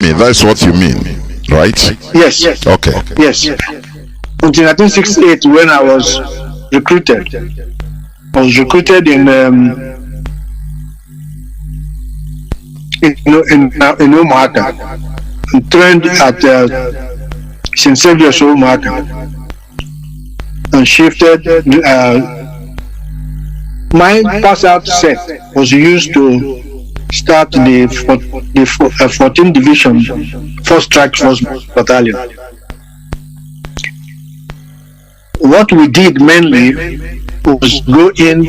That's what you mean, right? Yes. Okay. Yes. Until 1968, when I was recruited. I was recruited in Umuaka, and trained at St. Saviour's Umuaka, and shifted. My pass out set was used to start the 14th Division, 1st Strike Force Battalion. What we did mainly was go in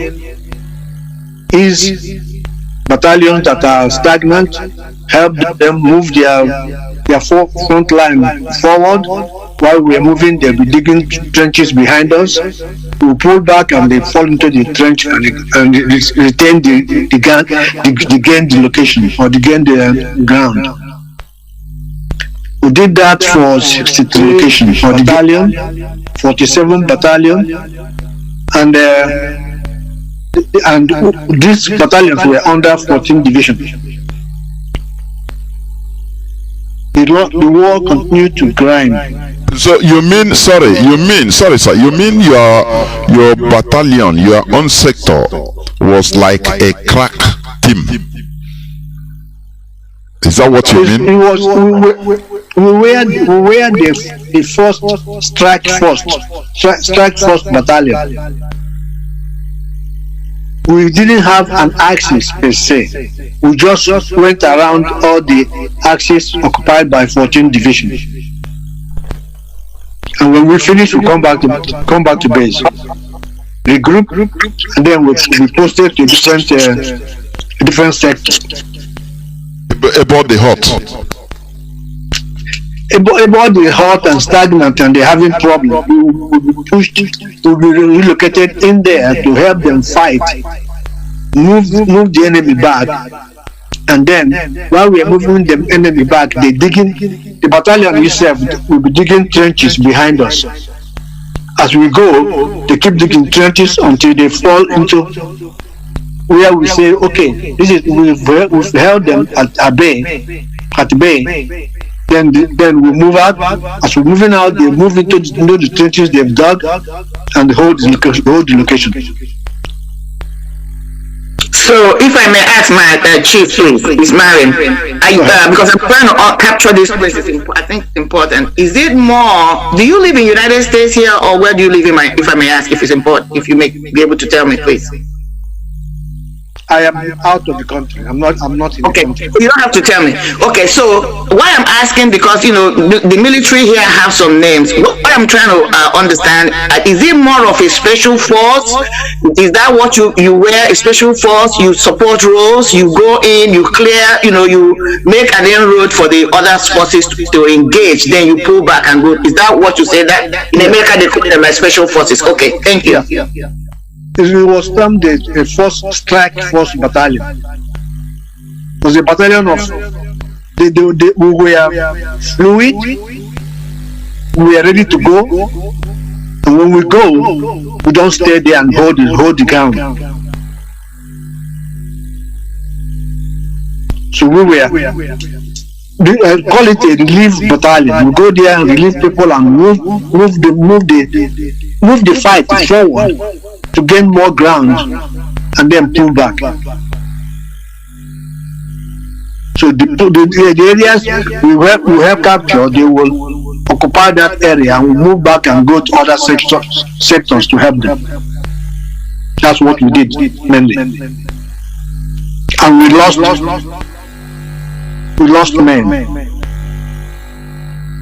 is battalions that are stagnant, help them move their front line forward. While we are moving, they'll be digging trenches behind us. We pull back and they fall into the trench and retain the location or gain the ground. We did that for 63 locations, for battalion, 47 battalion, and these battalions were under 14 division. The war continued to grind. So you mean, sir, you mean your battalion, your own sector was like a crack team? Is that what you mean? It was. We were the first strike force battalion. We didn't have an axis per se. We just went around all the axes occupied by 14 divisions. And when we finish, we come back to base, regroup, and then we posted to different sectors. About the hot and stagnant, and they're having problems. We will be pushed to be relocated in there to help them fight, move the enemy back, and then while we are moving the enemy back, the battalion itself will be digging trenches behind us. As we go, they keep digging trenches until they fall into where we say, okay, we've held them at bay. Then we move out. As we're moving out, they move into the trenches they've dug and hold the location. So, if I may ask my chief, please, is Mariam, because I'm trying to capture this place. I think it's important. Is it more? Do you live in the United States here, or where do you live if I may ask, if it's important, if you may be able to tell me, please? I am out of the country. I'm not in the country. You don't have to tell me. Okay, so why I'm asking, because the military here have some names. What I'm trying to understand, is it more of a special force? Is that what you wear, a special force? You support roles, you go in, you clear, you make an inroad for the other forces to engage, then you pull back and go. Is that what you say? That in America they call them like special forces? Okay, thank you. It was termed a first strike force battalion. It was a battalion of we were fluid, we were ready to go, and when we go, we don't stay there and hold the ground. So we were call it a relief battalion. We go there and relieve people and move the fight forward to gain more ground and then pull back. So the areas we have captured, they will occupy that area and we move back and go to other sectors to help them. That's what we did mainly. And we lost men.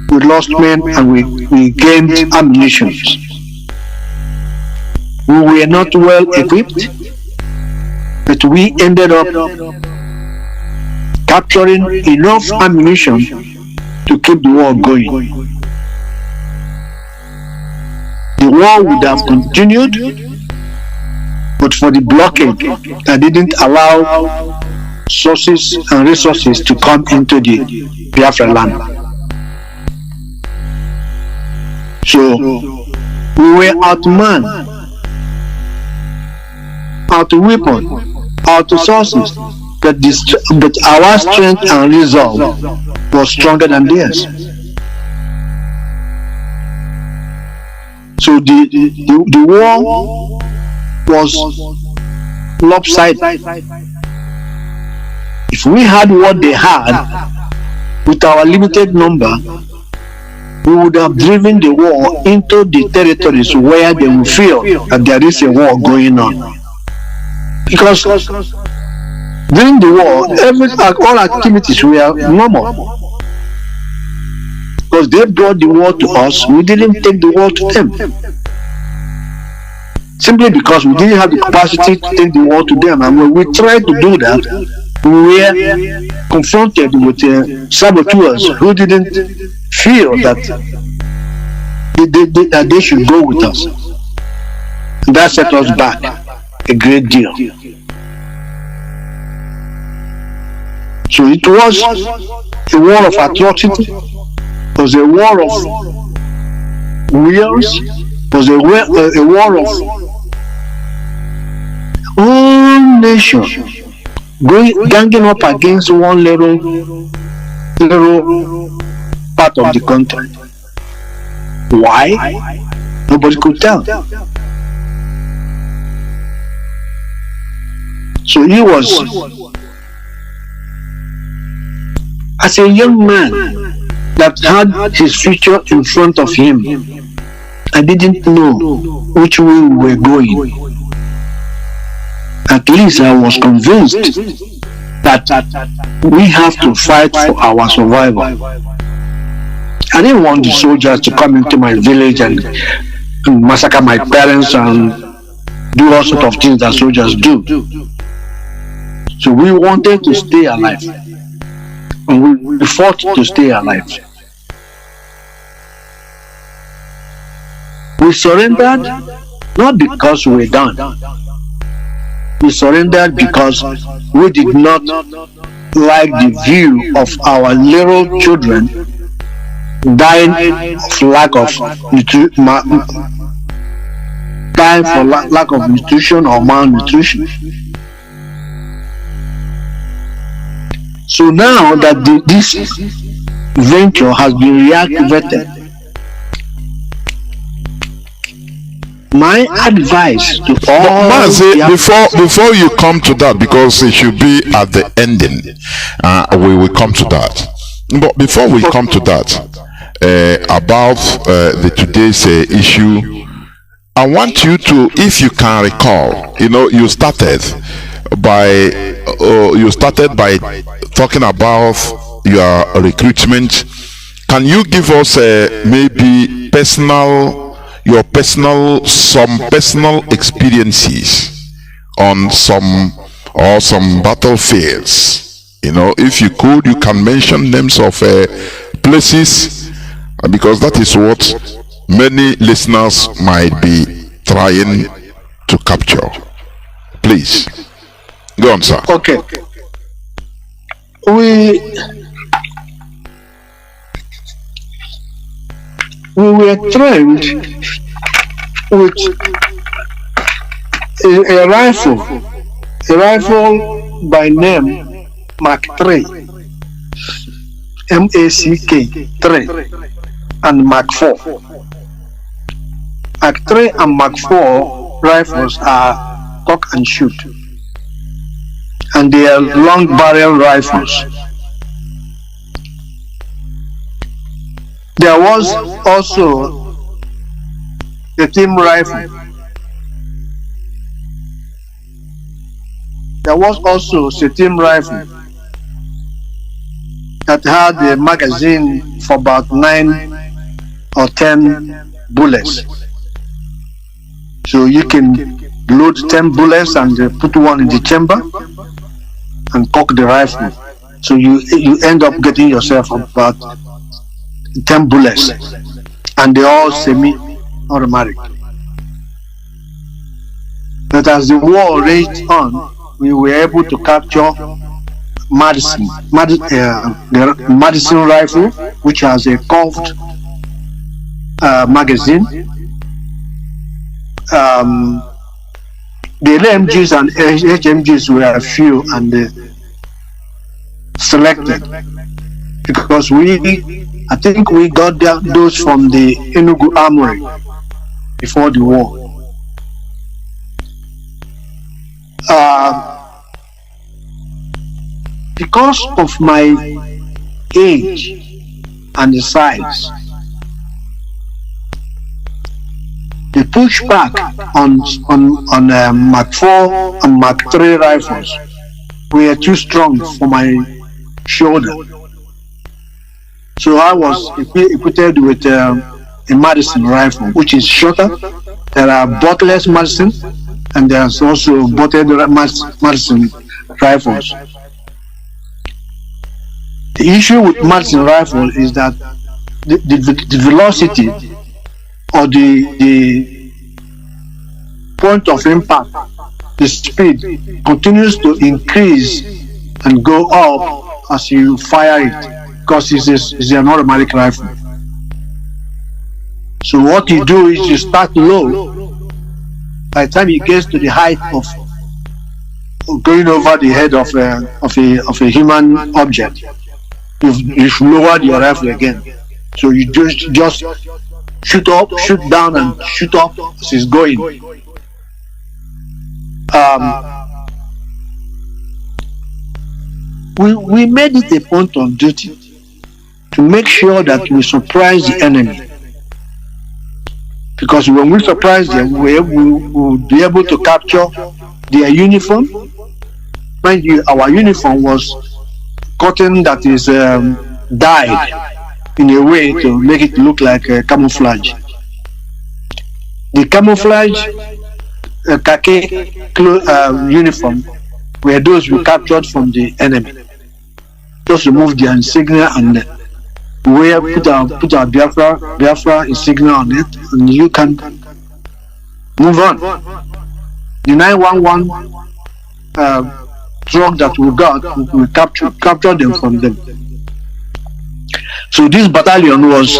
We lost men and we gained ammunition. We were not well equipped, but we ended up capturing enough ammunition to keep the war going. The war would have continued, but for the blockade that didn't allow sources and resources to come into the Biafra land. So we were outmanned, out of weapon, out of sources, but our strength and resolve was stronger than theirs. So the war was lopsided. If we had what they had with our limited number, we would have driven the war into the territories where they will feel that there is a war going on. Because during the war, all activities were normal. Because they brought the war to us, we didn't take the war to them. Simply because we didn't have the capacity to take the war to them. And when we tried to do that, we were confronted with saboteurs who didn't feel that they should go with us. And that set us back a great deal. So it was a war of atrocity, it was a war of wars, it was a war of whole nation ganging up against one little part of the country. Why? Nobody could tell. So he was, as a young man that had his future in front of him, I didn't know which way we were going. At least I was convinced that we have to fight for our survival. I didn't want the soldiers to come into my village and massacre my parents and do all sorts of things that soldiers do. So we wanted to stay alive. And we fought to stay alive. We surrendered not because we were done. We surrendered because we did not like the view of our little children dying for lack of nutrition or malnutrition. So now that this venture has been reactivated, my advice to all before you come to that, because it should be at the ending, we will come to that. But before we come to that, about the today's issue, I want you to, if you can recall, you started by talking about your recruitment. Can you give us maybe your personal experiences on some battlefields? If you could, you can mention names of places, because that is what many listeners might be trying to capture. Please go on, sir. Okay. We were trained with a rifle by name Mark III, MACK 3, and Mark 4. Mark 3 and Mark 4 rifles are cock and shoot, and they are long barrel rifles. There was also the team rifle. There was also a team rifle that had a magazine for about 9 or 10 bullets. So you can load 10 bullets and put one in the chamber and cock the rifle. So you end up getting yourself about 10 bullets, and they all semi-automatic. But as the war raged on, we were able to capture the Madison rifle, which has a curved magazine. The LMGs and HMGs were a few, and selected because I think we got those from the Enugu Armory before the war. Because of my age and the size, the pushback on Mark 4 and Mark 3 rifles were too strong for my shoulder. So I was equipped with a Madison rifle, which is shorter. There are buttless Madison, and there's also butted Madison rifles. The issue with Madison rifle is that the velocity or the point of impact, the speed continues to increase and go up as you fire it because it's an automatic rifle. So what you do is you start low. By the time it gets to the height of going over the head of a human object, you've lowered your rifle again. So you just shoot up, shoot down, and shoot up as it's going. We made it a point of duty to make sure that we surprise the enemy. Because when we surprise them, we will be able to capture their uniform. Mind you, our uniform was cotton that is dyed in a way to make it look like a camouflage. The camouflage khaki uniform were those we captured from the enemy. Just remove their insignia and put our Biafra insignia on it, and you can move on. The 911 truck that we got, we captured them from them. So this battalion was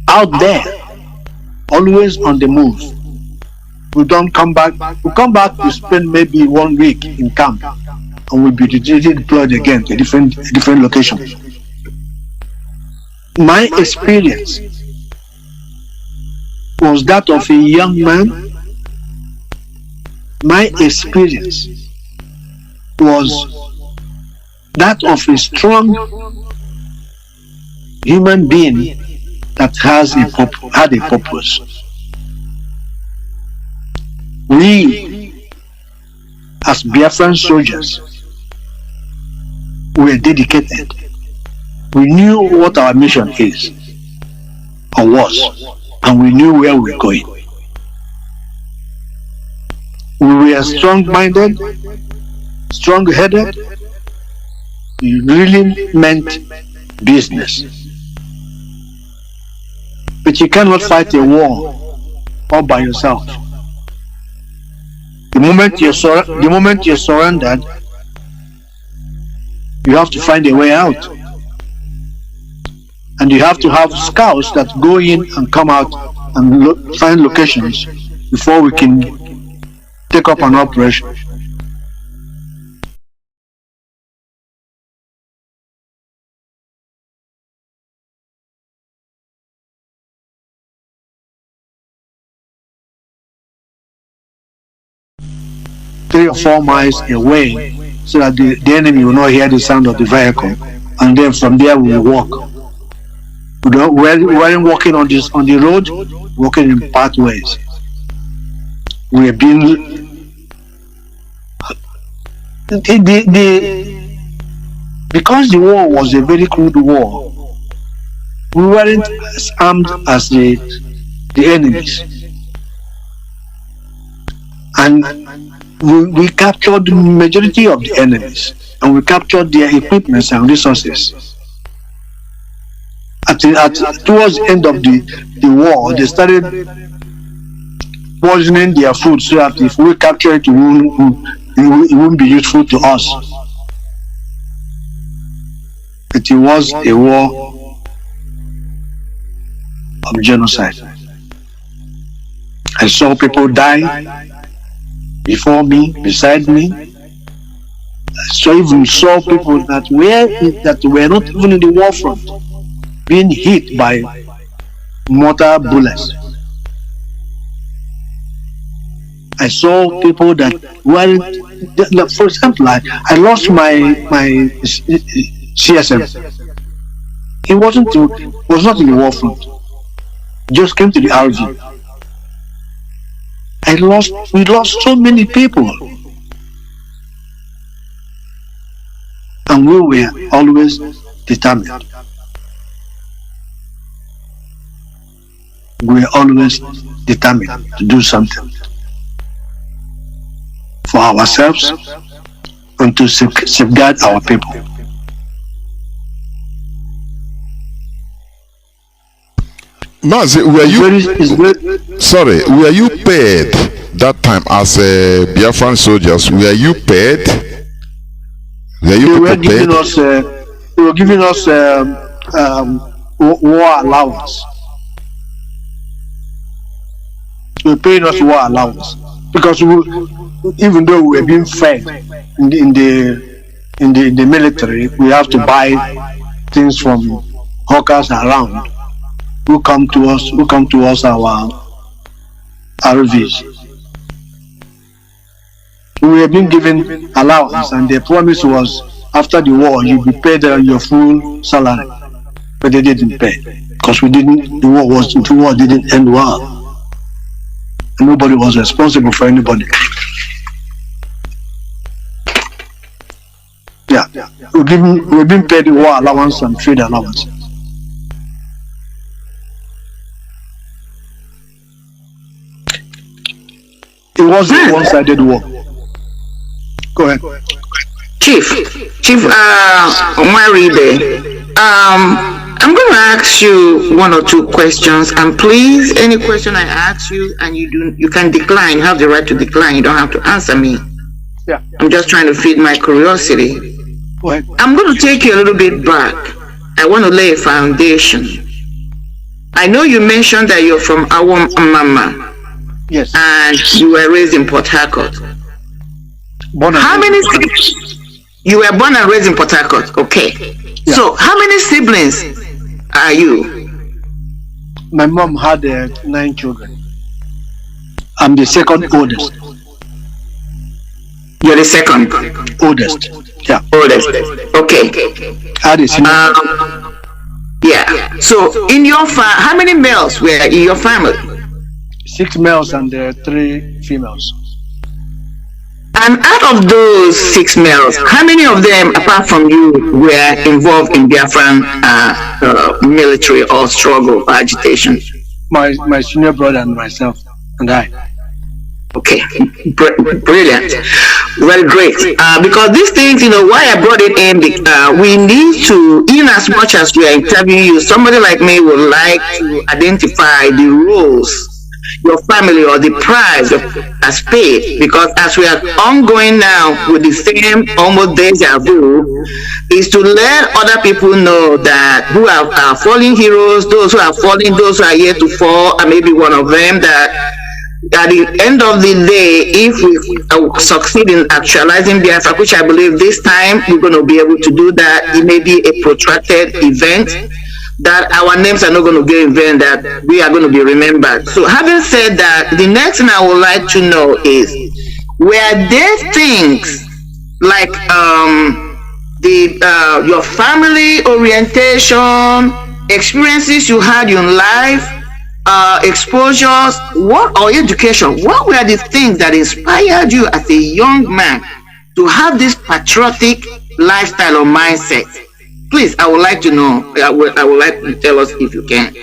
out there, always on the move. We don't come back. We come back to spend maybe 1 week in camp, and we'll be deployed again to different locations. My experience was that of a young man. My experience was that of a strong human being that had a purpose. We, as Biafran soldiers, were dedicated. We knew what our mission is or was, and we knew where we were going. We were strong-minded, strong-headed. We really meant business. But you cannot fight a war all by yourself. The moment you're surrendered, you have to find a way out. And you have to have scouts that go in and come out and find locations before we can take up an operation. Three or 4 miles away, so that the enemy will not hear the sound of the vehicle, and then from there we will walk. We weren't walking on the road, walking in pathways. We have been because the war was a very crude war. We weren't as armed as the enemies, and we captured the majority of the enemies, and we captured their equipment and resources. Towards the end of the war, they started poisoning their food so that if we capture it, it wouldn't be useful to us. But it was a war of genocide. I saw people die before me, beside me, So I even saw people that were not even in the war front being hit by mortar bullets. I saw people that weren't. For example, I lost my CSM. He was not in the war front. Just came to the RV. We lost so many people. And we were always determined. We were always determined to do something for ourselves and to safeguard our people. Mazi, were you paid that time as a Biafran soldiers? Were you paid? They were giving us war allowance. They were paying us war allowance because even though we were being fed in the military, we have to buy things from hawkers around who come to us our RVs. We were being given allowance, and the promise was after the war you'll be paid your full salary, but they didn't pay because the war didn't end well, and nobody was responsible for anybody. Yeah, we've been paid the war allowance and trade allowance. It was a one-sided war. Go ahead. Chief Omaribe, I'm going to ask you one or two questions, and please, any question I ask you and you can decline. You have the right to decline. You don't have to answer me. Yeah. I'm just trying to feed my curiosity. Go ahead. I'm going to take you a little bit back. I want to lay a foundation. I know you mentioned that you're from Awam Mama. Yes. And you were raised in Port Harcourt. How many siblings? You were born and raised in Port Harcourt. Okay. Yeah. So how many siblings are you? My mom had 9 children. I'm the second oldest. You're the second oldest. Yeah. Oldest. Okay. Yeah. So in your how many males were in your family? 6 males and 3 females. And out of those 6 males, how many of them, apart from you, were involved in Biafran military or struggle or agitation? My senior brother and myself and I. Okay, brilliant, very great. Because these things, why I brought it in, we need to, in as much as we are interviewing you, somebody like me would like to identify the roles your family or the price has paid, because as we are ongoing now with the same almost deja vu, is to let other people know that who are fallen heroes, those who are falling, those who are yet to fall, and maybe one of them, that at the end of the day, if we succeed in actualizing Biafra, which I believe this time we're going to be able to do that, it may be a protracted event, that our names are not going to get in vain, that we are going to be remembered. So having said that, the next thing I would like to know is, were there things like your family orientation, experiences you had in life, exposures, or education, what were the things that inspired you as a young man to have this patriotic lifestyle or mindset? Please, I would like to know. I would like to tell us if you can.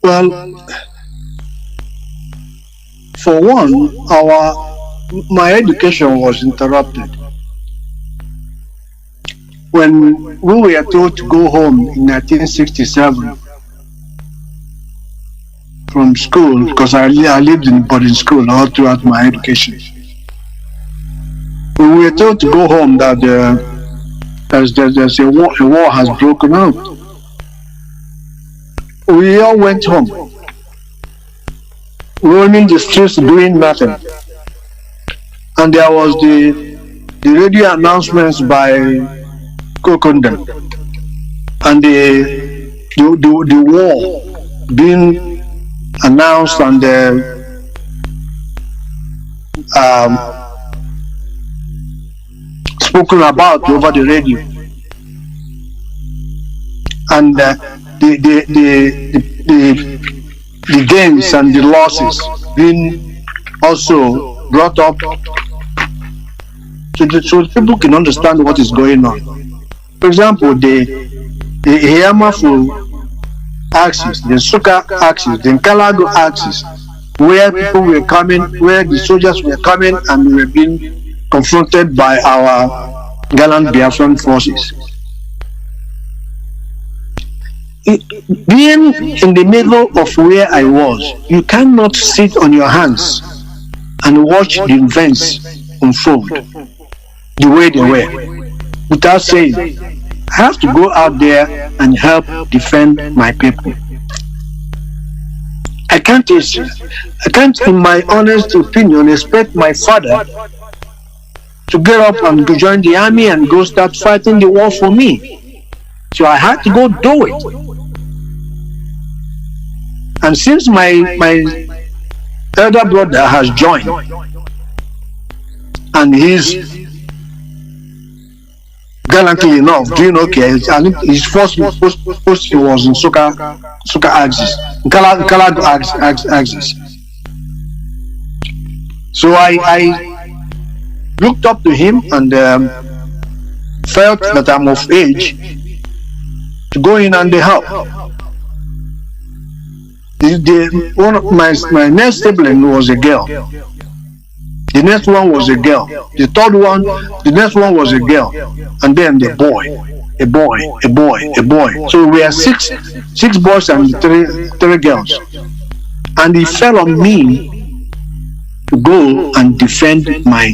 Well, for one, my education was interrupted when we were told to go home in 1967 from school, because I lived in boarding school all throughout my education. When we were told to go home, that there's a war has broken out. We all went home, roaming the streets doing nothing. and there was the radio announcements by Kokunda, and the war being announced and spoken about over the radio, and the gains and the losses being also brought up, so people can understand what is going on. For example, the Hiyamafu axis, the Suka axis, the Nkalago axis, where people were coming, where the soldiers were coming and were being confronted by our gallant Biafran forces. Being in the middle of where I was, you cannot sit on your hands and watch the events unfold the way they were without saying, I have to go out there and help defend my people. I can't, in my honest opinion, expect my father to get up and go join the army and go start fighting the war for me. So I had to go do it. And since my elder brother has joined, and he's gallantly enough doing okay, I think his first post was in Suka axis, Nkalago axis. So I looked up to him and felt that I'm of age to go in and help. One of my next sibling was a girl. The next one was a girl. The third one, the next one was a girl, and then the boy, a boy. So we are six boys and three girls, and it fell on me to go and defend my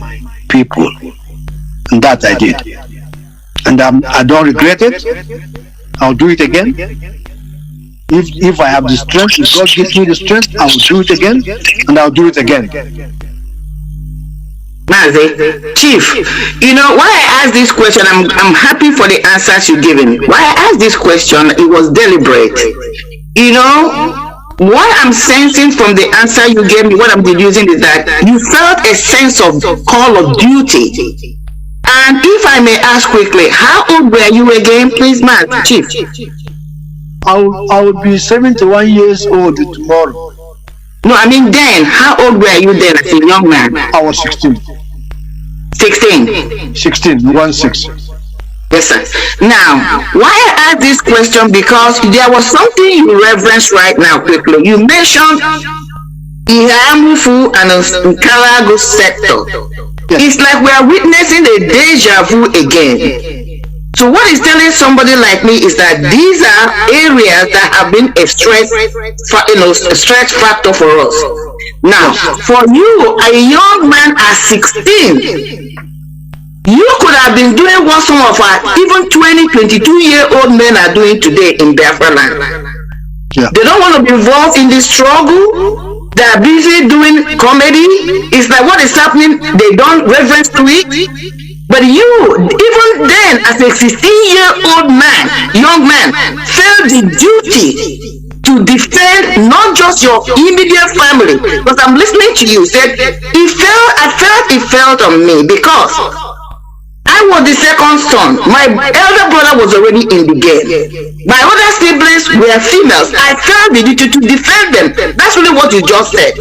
people, and that I did, and I don't regret it. I'll do it again. If I have the strength, if God gives me the strength, I will do it again, and I'll do it again. Mazi, Chief, you know why I asked this question, I'm happy for the answers you're giving. Why I asked this question, it was deliberate. You know, what I'm sensing from the answer you gave me, what I'm deducing is that you felt a sense of call of duty. And if I may ask quickly, how old were you again, please, Chief? I will be 71 years old tomorrow. No, I mean then, how old were you then as a young man? I was 16. 16? 16, 1-6. Yes, sir. Now, why I ask this question, because there was something you referenced right now quickly. You mentioned Ihamufu and Nkalago sector. Yes. It's like we are witnessing a deja vu again. So what is telling somebody like me is that these are areas that have been a stress factor for us. Now, for you, a young man at 16, you could have been doing what some of our even 20, 22-year-old men are doing today in Biafra land. Yeah. They don't want to be involved in this struggle. They are busy doing comedy. It's like what is happening, they don't reference to it. But you, even then, as a 16-year-old man, young man, felt the duty to defend not just your immediate family. Because I'm listening to you, said, it felt on me because I was the second son. My elder brother was already in the game. My other siblings were females. I felt the duty to defend them. That's really what you just said.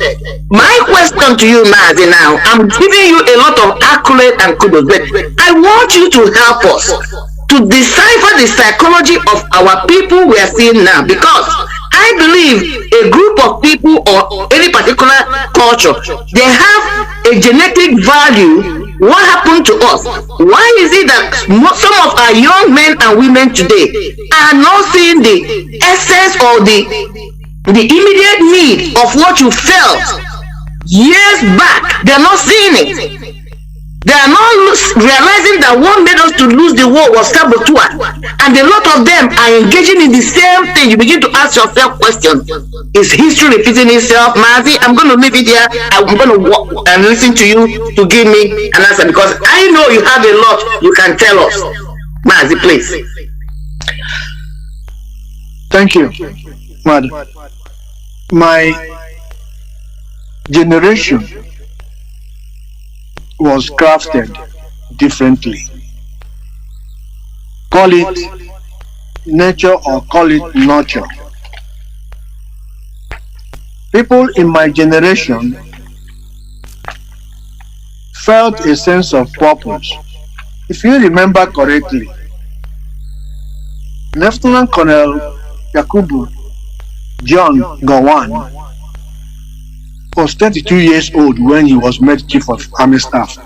My question to you, Mazi, now, I'm giving you a lot of accolade and kudos, but I want you to help us to decipher the psychology of our people we are seeing now, because I believe a group of people or any particular culture, they have a genetic value. What happened to us? Why is it that some of our young men and women today are not seeing the essence or the immediate need of what you felt years back? They're not seeing it. They are not realizing that what made us to lose the war was saboteur, and a lot of them are engaging in the same thing. You begin to ask yourself questions: is history repeating itself? Mazi, I'm going to leave it here. I'm going to walk and listen to you to give me an answer, because I know you have a lot you can tell us. Mazi, please. Thank you, madam. My generation was crafted differently. Call it nature or call it nurture. People in my generation felt a sense of purpose. If you remember correctly, Lieutenant Colonel Yakubu John Gowon was 32 years old when he was made Chief of Army Staff.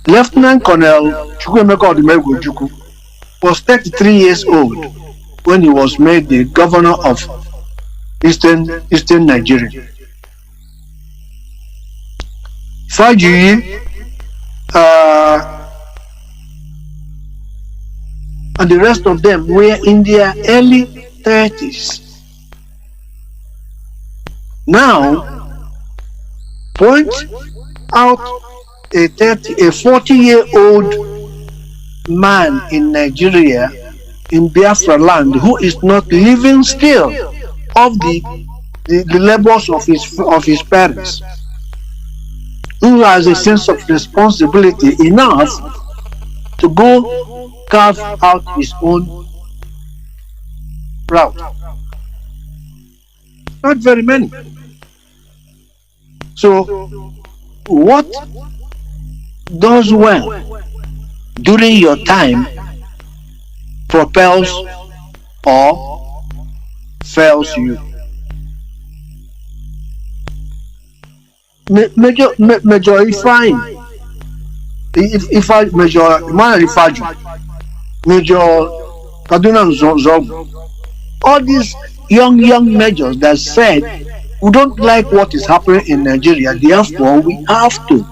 Lieutenant Colonel Chukwemeka Odumegwu was 33 years old when he was made the governor of Eastern Nigeria. Fajuyi and the rest of them were in their early 30s. Now, point out a 40-year-old man in Nigeria, in Biafra land, who is not living still of the labors of his parents, who has a sense of responsibility enough to go carve out his own route. Not very many. So, what does well during your time propels or fails you? Major Ifeanyi, if I Major Emmanuel Ifeanyi, Major Kaduna Nzogu, all these young majors that said we don't like what is happening in Nigeria, therefore we have to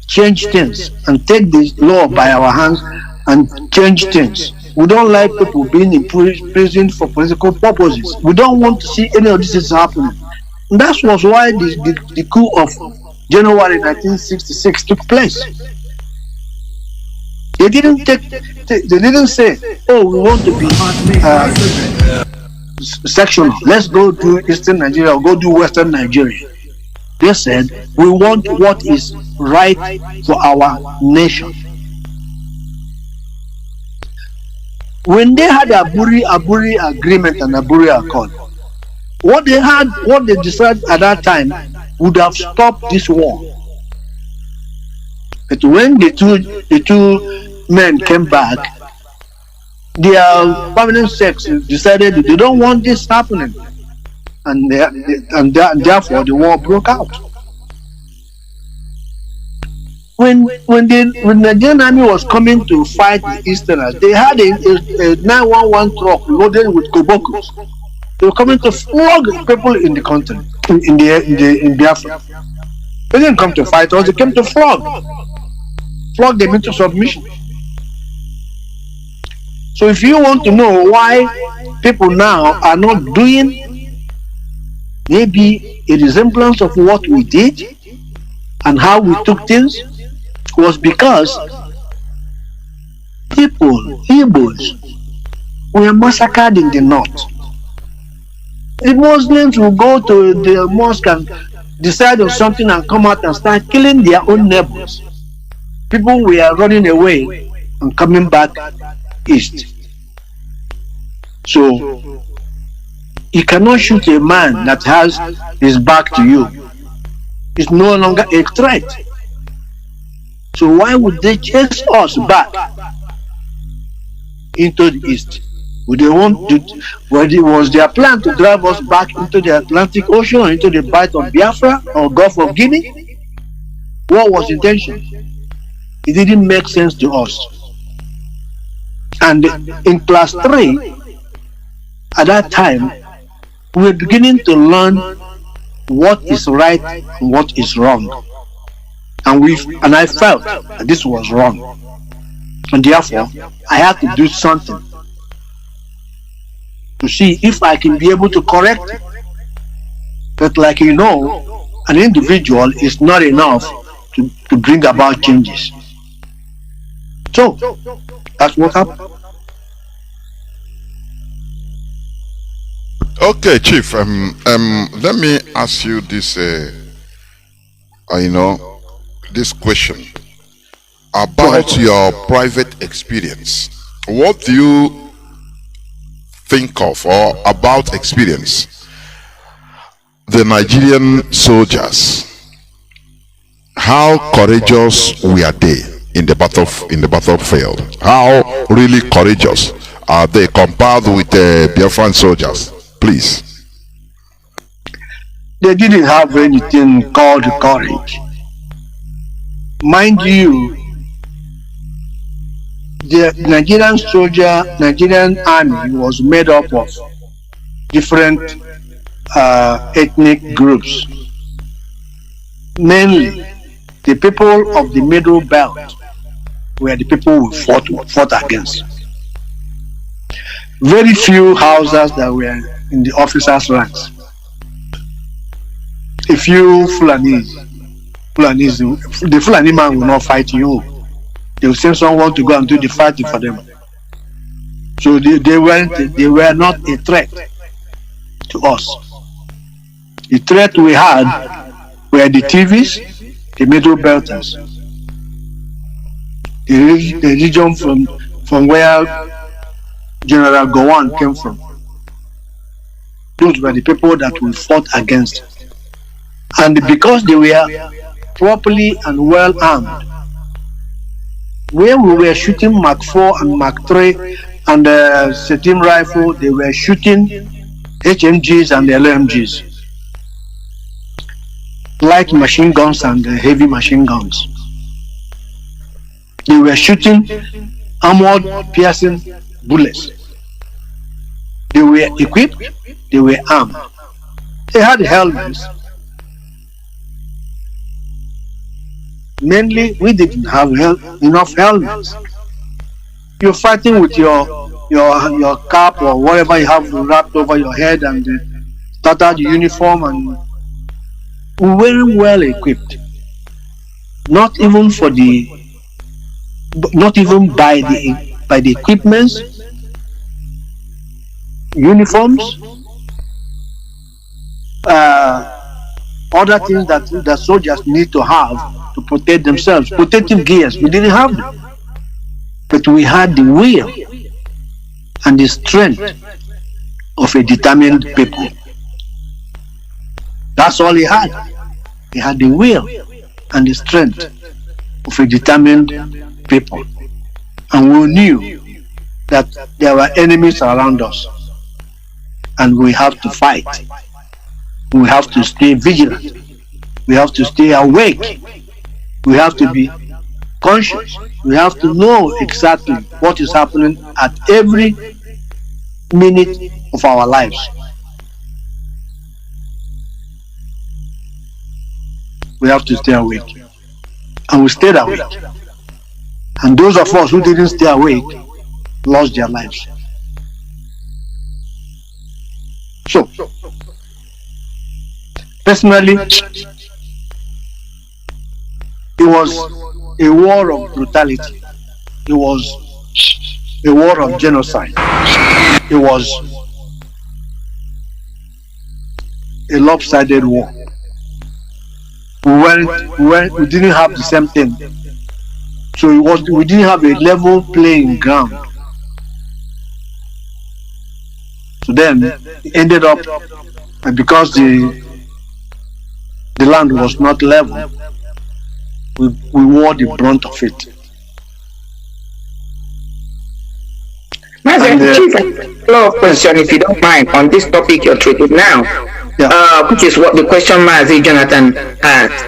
change things and take the law by our hands and change things. We don't like people being in prison for political purposes. We don't want to see any of this is happening. And that was why the coup of January 1966 took place. They didn't say, oh, we want to be sectional. Let's go to Eastern Nigeria or go to Western Nigeria. They said, we want what is right for our nation. When they had Aburi agreement and Aburi Accord, what they decided at that time would have stopped this war. But when the two men came back, their permanent sects decided that they don't want this happening, and therefore the war broke out. When the Nigerian army was coming to fight the Easterners, they had a 911 truck loaded with kobokos. They were coming to flog people in the country, in Biafra. They didn't come to fight us; they came to flog them into submission. So if you want to know why people now are not doing maybe a resemblance of what we did and how we took things, was because people, Igbos, were massacred in the north. The Muslims will go to the mosque and decide on something and come out and start killing their own neighbors. People were running away and coming back east. So you cannot shoot a man that has his back to you. It's no longer a threat. So why would they chase us back into the east? Would they want to, was their plan to drive us back into the Atlantic Ocean or into the Bight of Biafra or Gulf of Guinea? What was the intention? It didn't make sense to us. And in class 3, at that time, we were beginning to learn what is right and what is wrong. And I felt that this was wrong. And therefore, I had to do something to see if I can be able to correct it. But like you know, an individual is not enough to bring about changes. So, that's what happened. Okay, Chief. Let me ask you this. This question about your private experience. What do you think of, or about experience, the Nigerian soldiers? How courageous were they in the battlefield? How really courageous are they compared with the Biafran soldiers? Please. They didn't have anything called courage. Mind you, the Nigerian army was made up of different ethnic groups. Mainly, the people of the Middle Belt were the people we fought against. Very few Hausas that were in the officers' ranks. A few Fulanis, the Fulani man will not fight you. They will send someone to go and do the fighting for them. So they were not a threat to us. The threat we had were the TVs, the Middle Belters, the region from where General Gowon came from. Those were the people that we fought against. And because they were properly and well armed, where we were shooting Mark 4 and Mark 3 and the Setim rifle, they were shooting HMGs and LMGs, light machine guns and heavy machine guns. They were shooting armored piercing bullets. They were equipped, they were armed. They had helmets. Mainly, we didn't have enough helmets. You're fighting with your cap or whatever you have wrapped over your head and start out your uniform, and we weren't well equipped. Not even by the equipments, uniforms, other things that soldiers need to have to protect themselves. Protective gears, we didn't have them. But we had the will and the strength of a determined people. That's all he had. He had the will and the strength of a determined people. And we knew that there were enemies around us. And we have to fight. We have to stay vigilant. We have to stay awake. We have to be conscious. We have to know exactly what is happening at every minute of our lives. We have to stay awake. And we stayed awake. And those of us who didn't stay awake lost their lives. So, personally, it was a war of brutality. It was a war of genocide. It was a lopsided war. We didn't have the same thing. So we didn't have a level playing ground. So then it ended up, and because the land was not level, we wore the brunt of it. Chief, a question, if you don't mind, on this topic you're treating now, which is what the question Mazi Jonathan asked.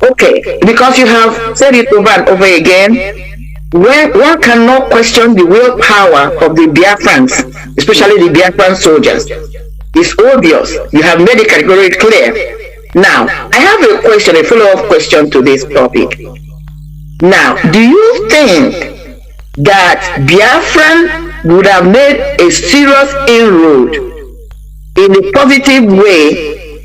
Okay, because you have said it over and over again, one cannot question the willpower of the Biafrans, especially the Biafran soldiers. It's obvious. You have made it categorically clear Now, I have a question, a follow-up question to this topic. Now, do you think that Biafran would have made a serious inroad in a positive way,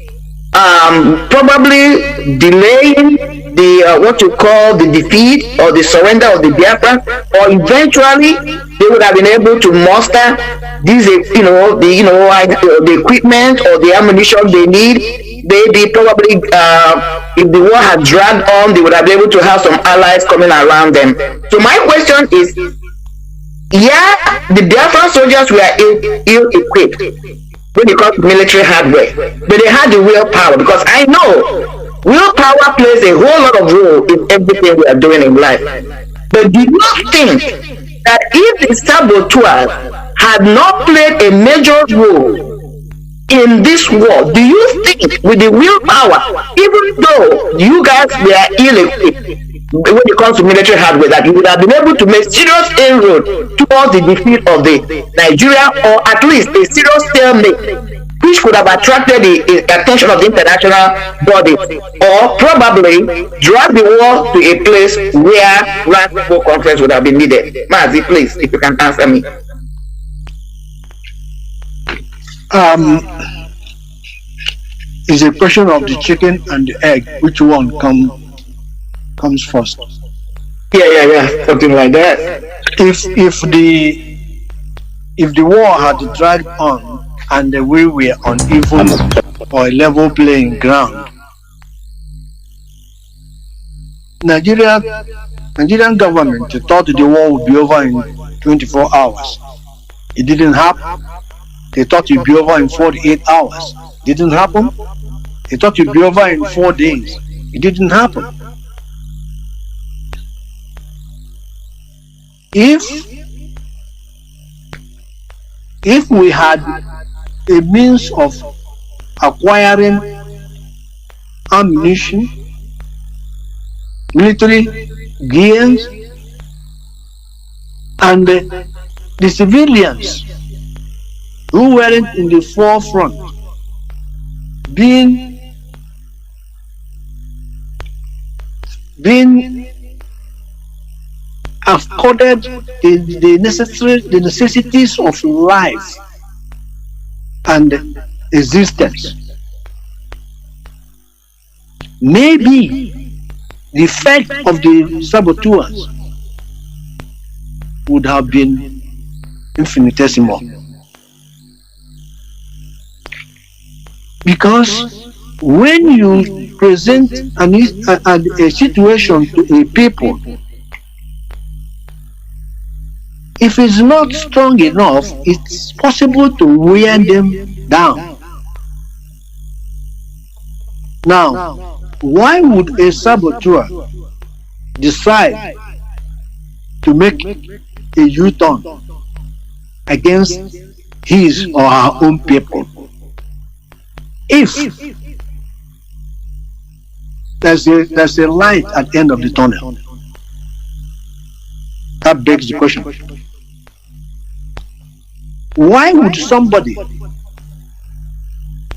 probably delaying the what you call the defeat or the surrender of the Biafran, or eventually they would have been able to muster these, the equipment or the ammunition they need. Maybe probably if the war had dragged on, they would have been able to have some allies coming around them. So my question is, yeah, the Biafran soldiers were ill-equipped when it comes to military hardware, but they had the willpower, because I know willpower plays a whole lot of role in everything we are doing in life. But do you think that if the saboteurs had not played a major role in this war, do you think with the willpower, even though you guys were ill-equipped when it comes to military hardware, that you would have been able to make serious inroad towards the defeat of the Nigeria, or at least a serious stalemate, which could have attracted the attention of the international body, or probably drag the war to a place where grand conference would have been needed? Mazi, please, if you can answer me. It's a question of the chicken and the egg. Which one comes first? Yeah, something like that. If the war had dragged on and we were on even or a level playing ground, Nigerian government thought the war would be over in 24 hours. It didn't happen. They thought it would be over in 48 hours. It didn't happen. They thought it would be over in 4 days. It didn't happen. If we had a means of acquiring ammunition, military gears, and the civilians who weren't in the forefront being accorded the necessities of life and existence, maybe the effect of the saboteurs would have been infinitesimal. Because when you present a situation to a people, if it's not strong enough, it's possible to wear them down. Now, why would a saboteur decide to make a U-turn against his or her own people if there's a light at the end of the tunnel? That begs the question. Why would somebody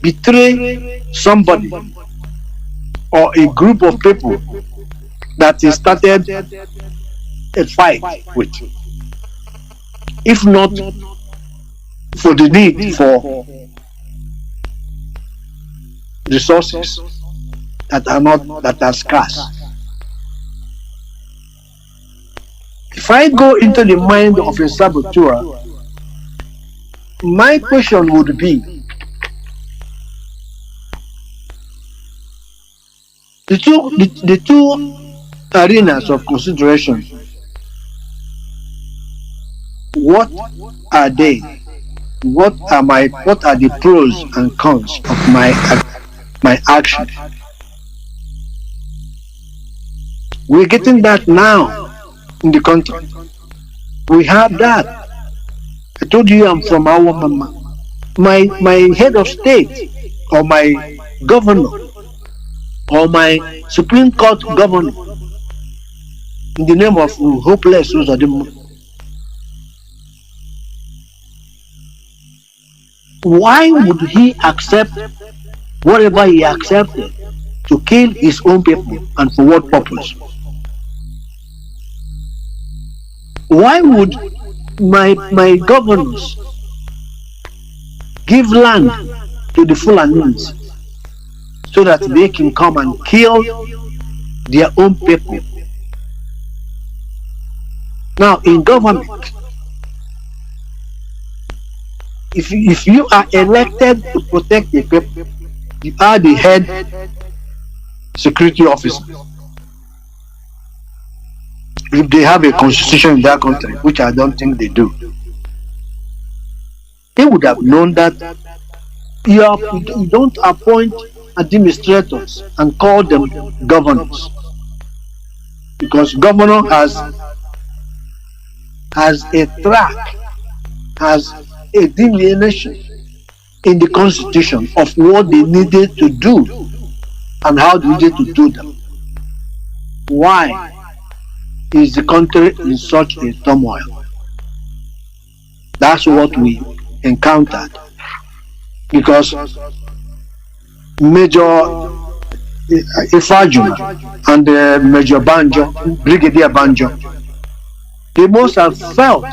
betray somebody or a group of people that he started a fight with, if not for the need for resources that are scarce? If I go into the mind of a saboteur, my question would be, the two arenas of consideration, what are they? What are the pros and cons of my action? We're getting that now in the country. We have that. I told you I'm from our mama. My head of state, or my governor, or my Supreme Court governor, in the name of hopeless Uzodimma, why would he accept whatever he accepted to kill his own people, and for what purpose? Why would my governors give land to the Fulanis so that they can come and kill their own people? Now, in government, if you are elected to protect the people, you are the head security officer. If they have a constitution in that country, which I don't think they do, they would have known that you don't appoint administrators and call them governors, because governor has a track, has a delineation in the constitution of what they needed to do and how they needed to do them. Why is the country in such a turmoil? That's what we encountered, because Major Ifajuna and Major Banjo, Brigadier Banjo, they must have felt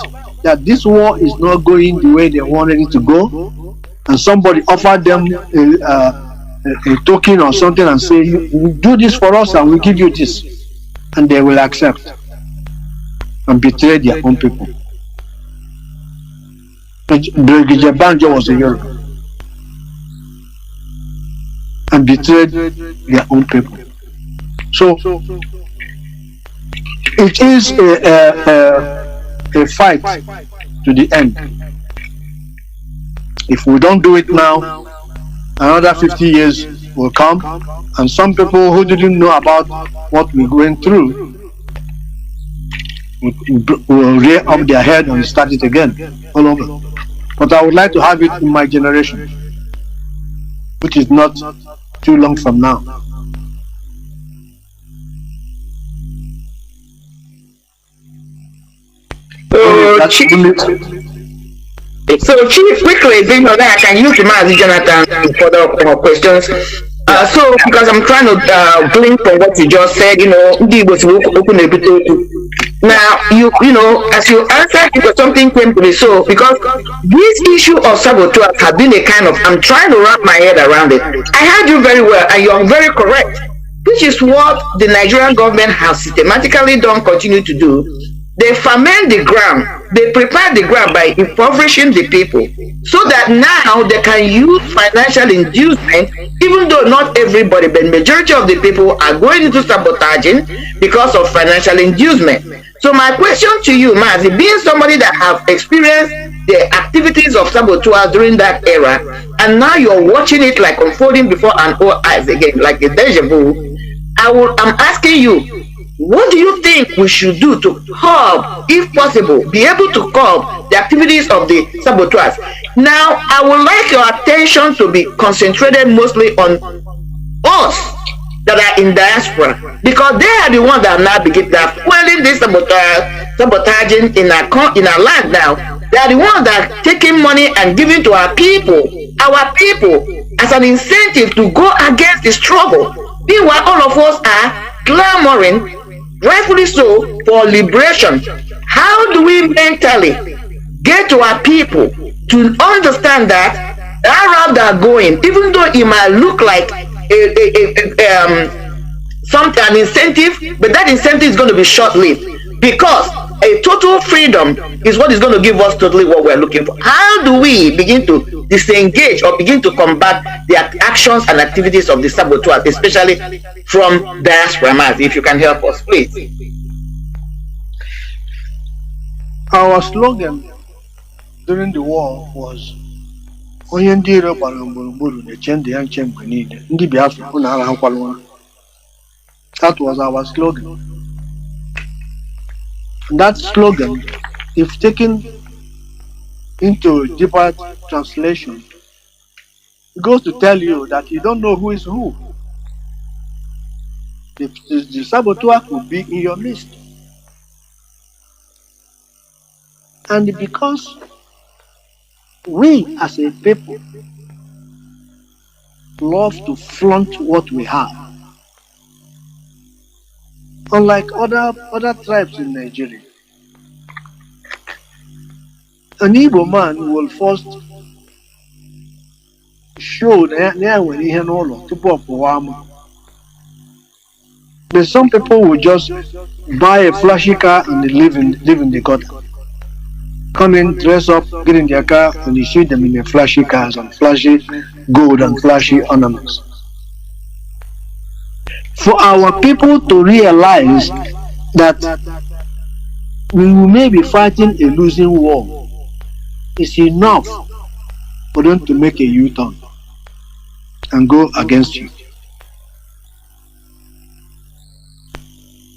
that this war is not going the way they wanted it to go, and somebody offered them a token or something and say, you do this for us and we give you this, and they will accept and betray their own people. Brigadier Banjo was a Yoruba and betrayed their own people. So it is a fight to the end. If we don't do it now, another 50 years will come, and some people who didn't know about what we're going through will rear up their head and start it again all over. But I would like to have it in my generation, which is not too long from now. So, Chief, quickly, then I can use the Mazi Jonathan for the questions. So, because I'm trying to glean from what you just said, now, you know, as you answered, because something came to me. So, because this issue of sabotage has been a kind of, I'm trying to wrap my head around it. I heard you very well, and you're very correct, which is what the Nigerian government has systematically done, continue to do. They ferment the ground, they prepare the ground by impoverishing the people, so that now they can use financial inducement, even though not everybody, but majority of the people are going into sabotaging because of financial inducement. So my question to you, Mazi, being somebody that have experienced the activities of sabotage during that era, and now you're watching it like unfolding before our own eyes again, like a deja vu, I'm asking you, what do you think we should do to curb, if possible, be able to curb the activities of the saboteurs? Now, I would like your attention to be concentrated mostly on us that are in diaspora, because they are the ones that are now beginning, that are fueling this sabotaging in our land now. They are the ones that are taking money and giving to our people, as an incentive to go against the struggle. Meanwhile, all of us are clamoring, rightfully so, for liberation. How do we mentally get to our people to understand that our route they are going, even though it might look like an incentive, but that incentive is going to be short-lived, because a total freedom is what is going to give us totally what we're looking for. How do we begin to disengage or begin to combat the actions and activities of the saboteurs, especially from diaspora? If you can help us, please. Our slogan during the war was that was our slogan. That slogan, if taken into deeper translation, it goes to tell you that you don't know who is who. The saboteur could be in your midst. And because we as a people love to flaunt what we have, unlike other tribes in Nigeria. An Igbo man will first show when he had all to pop warm. But some people will just buy a flashy car and they live in the gutter. Come in, dress up, get in their car, and you see them in their flashy cars and flashy gold and flashy ornaments. For our people to realize that we may be fighting a losing war, it's enough for them to make a U-turn and go against you.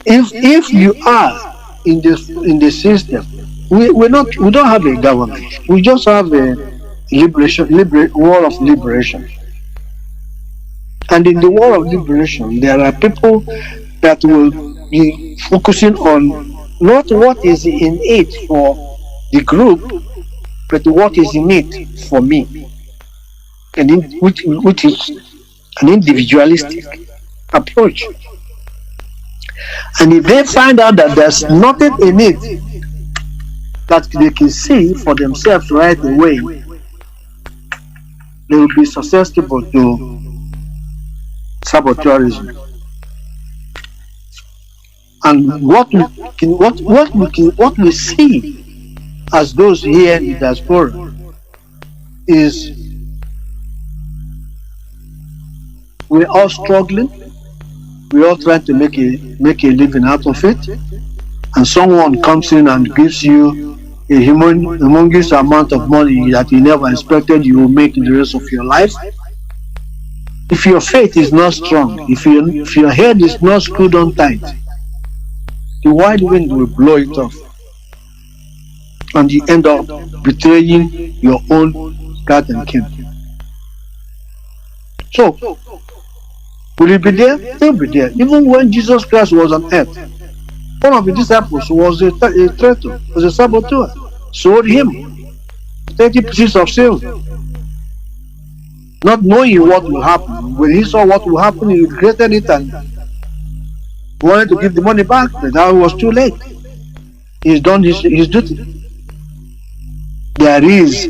If you are in the system, we don't have a government. We just have a war of liberation. And in the war of liberation, there are people that will be focusing on not what is in it for the group, but what is in it for me, and which is an individualistic approach. And if they find out that there's nothing in it that they can see for themselves right away, they will be susceptible to saboteurism. And what we see as those here in the diaspora is we're all struggling, we're all trying to make a living out of it, and someone comes in and gives you a humongous amount of money that you never expected you will make in the rest of your life. If your faith is not strong, if your head is not screwed on tight, the wide wind will blow it off, and you end up betraying your own God and King. So, will it be there? It will be there. Even when Jesus Christ was on earth, one of the disciples was a traitor, was a saboteur, sold him 30 pieces of silver, not knowing what will happen. When he saw what will happen, he regretted it and wanted to give the money back, but now it was too late. He's done his duty. There is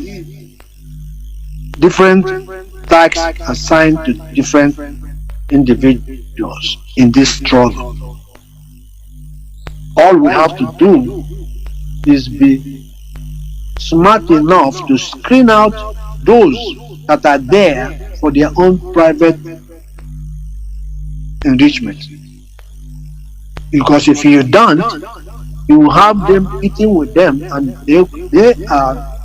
different tax assigned to different individuals in this struggle. All we have to do is be smart enough to screen out those that are there for their own private enrichment. Because if you don't, you will have them eating with them, and they are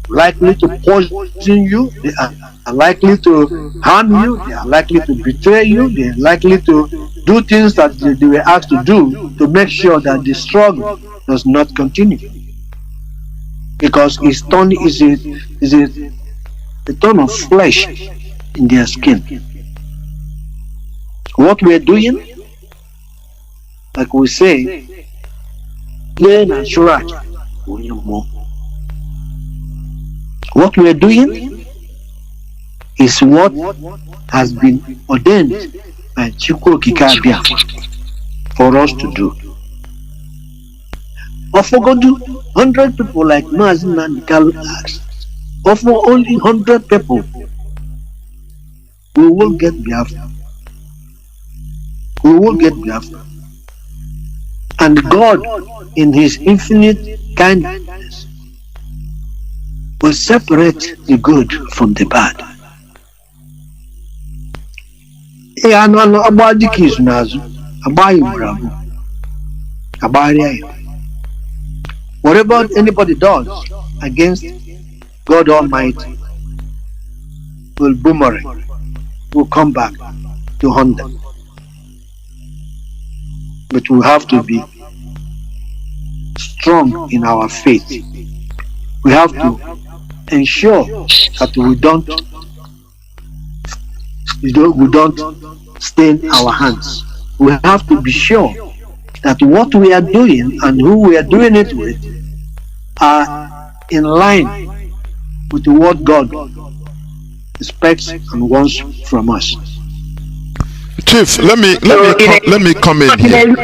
likely to poison you, they are likely to harm you, they are likely to betray you, they are likely to do things that they were asked to do to make sure that the struggle does not continue. Because it's a ton of flesh in their skin. What we're doing, like we say, plain and short. What we are doing is what has been ordained by Chukwu Kikabia for us to do. Offer God 100 people like Mazin and Kalu asked. Offer only 100 people. We will get Biafra. We will get Biafra. And God, in His infinite kindness, will separate the good from the bad. Whatever anybody does against God Almighty will boomerang, will come back to haunt them. But we have to be strong in our faith. We have to ensure that we don't stain our hands. We have to be sure that what we are doing and who we are doing it with are in line with what God expects and wants from us. Chief, let me come in here.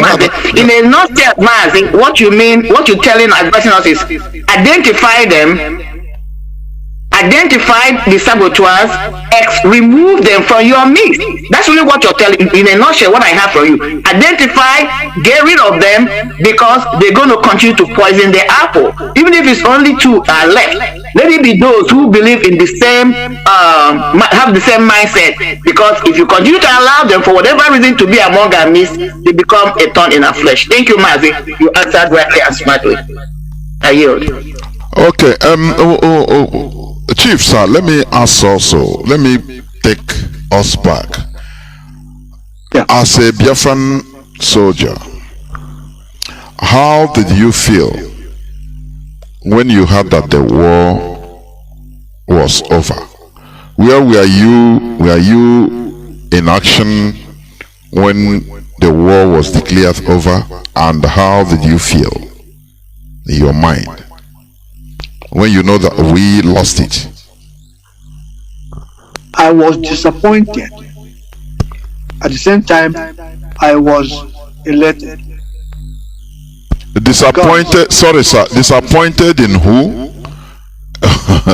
sorry, Mazi. In a nutshell, Mazi, what you mean, what you're advising us is identify them, identify the saboteurs, remove them from your midst. That's really what you're telling. In a nutshell, what I have for you: identify, get rid of them, because they're going to continue to poison the apple. Even if it's only two are left, let it be those who believe in the same, have the same mindset. Because if you continue to allow them, for whatever reason, to be among our midst, they become a thorn in our flesh. Thank you, Mazi. You answered rightly and smartly. I yield. Okay. Chief, sir, let me ask also. Let me take us back. Yeah. As a Biafran soldier, how did you feel when you heard that the war was over? Where were you? Were you in action when the war was declared over? And how did you feel in your mind when you know that we lost it? I was disappointed. At the same time, I was elated. Disappointed? Sorry, sir. Disappointed in who?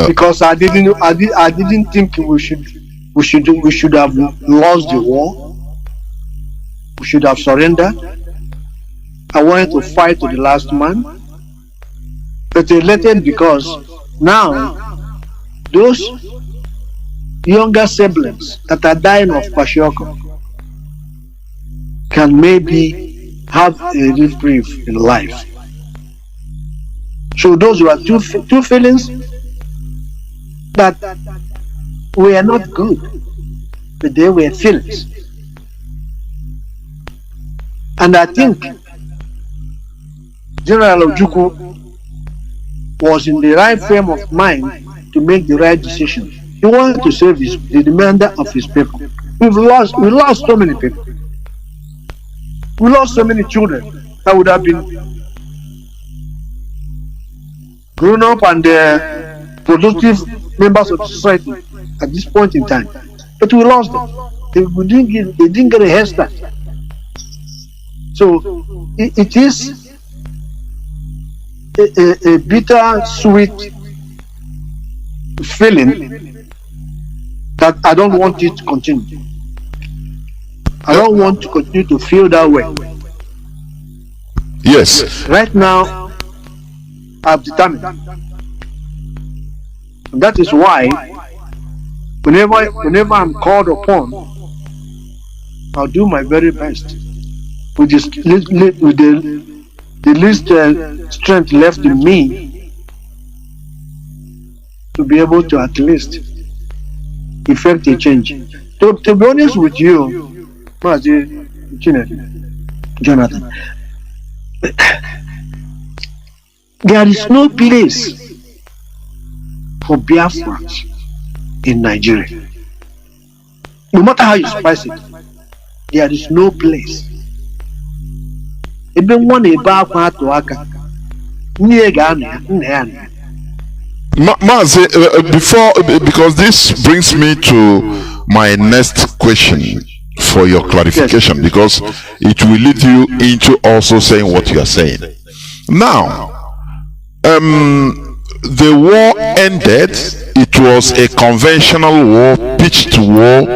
Because I didn't think we should have lost the war. We should have surrendered. I wanted to fight to the last man. But elated because now those younger siblings that are dying of kwashiorkor can maybe have a reprieve in life. So those were two feelings that were not good, but they were feelings. And I think General Ojukwu was in the right frame of mind to make the right decision. He wanted to save the remainder of his people. We lost so many people. We lost so many children that would have been grown up and productive members of society at this point in time. But we lost them. They didn't get a head start. So it is a bitter, sweet feeling that I don't want it to continue. I don't want to continue to feel that way. Yes. Right now, I've determined. And that is why, whenever I'm called upon, I'll do my very best with the least strength left in me to be able to at least effect a change. To be honest with you, Jonathan, there is no place for Biafrans in Nigeria. No matter how you spice it, there is no place. Even one aka Mazi, before, because this brings me to my next question for your clarification, yes, because it will lead you into also saying what you are saying. Now, the war ended. It was a conventional war, pitched war,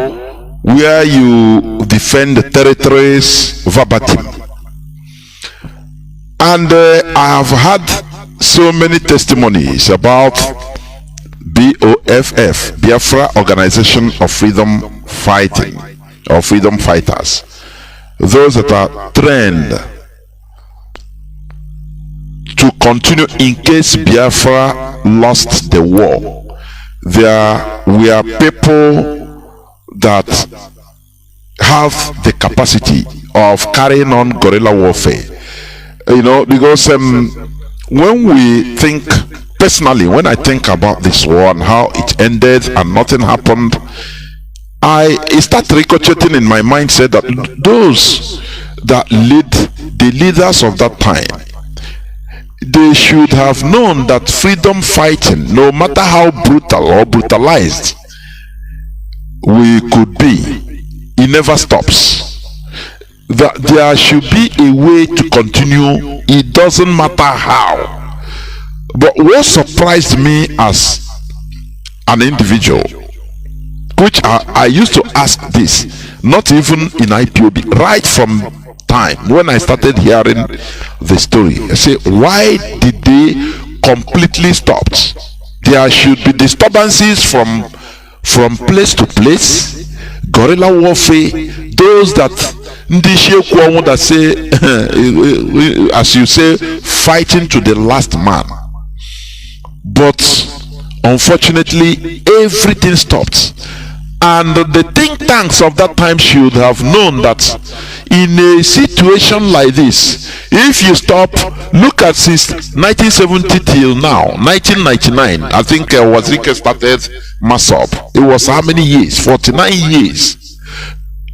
where you defend the territories verbatim. And I have had so many testimonies about BOFF, Biafra Organization of Freedom Fighting, or Freedom Fighters. Those that are trained to continue in case Biafra lost the war. There were people that have the capacity of carrying on guerrilla warfare. You know, because when we think, personally, when I think about this war and how it ended and nothing happened, it started ricocheting in my mindset that those that lead, the leaders of that time, they should have known that freedom fighting, no matter how brutal or brutalized we could be, it never stops. that there should be a way to continue. It doesn't matter how. But what surprised me as an individual, which I used to ask this, not even in IPOB, right from time when I started hearing the story, I say, why did they completely stop? There should be disturbances from place to place, guerrilla warfare, those that say, as you say, fighting to the last man. But unfortunately, everything stopped. And the think tanks of that time should have known that in a situation like this, if you stop, look at since 1970 till now, 1999, I think Wazirike started Masop. It was how many years? 49 years.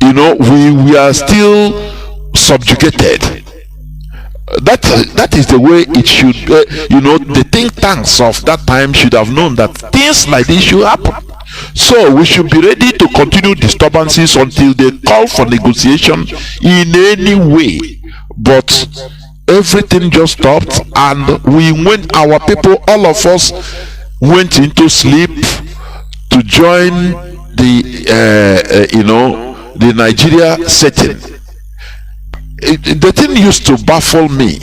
You know, we are still subjugated. That is the way it should. You know, the think tanks of that time should have known that things like this should happen. So we should be ready to continue disturbances until they call for negotiation in any way. But everything just stopped, and we went. Our people, all of us, went into sleep to join the the Nigeria setting. The thing used to baffle me.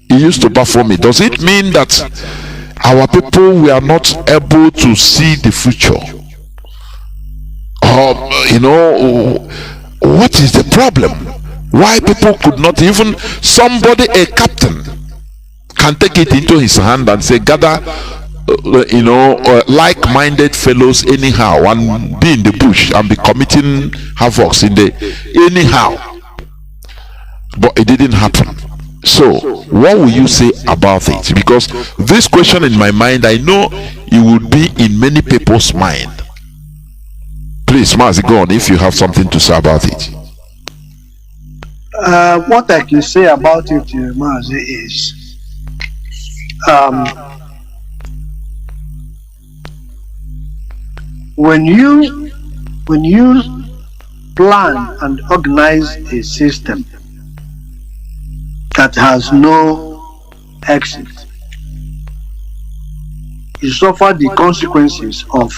It used to baffle me. Does it mean that our people were not able to see the future? What is the problem? Why people could not even, somebody, a captain, can take it into his hand and say, gather like-minded fellows anyhow, and be in the bush and be committing havoc in the anyhow. But it didn't happen. So what will you say about it? Because this question in my mind, I know it would be in many people's mind. Please, Mazi, go on if you have something to say about it. What I can say about it, Mazi, is when you plan and organize a system that has no exit, you suffer the consequences of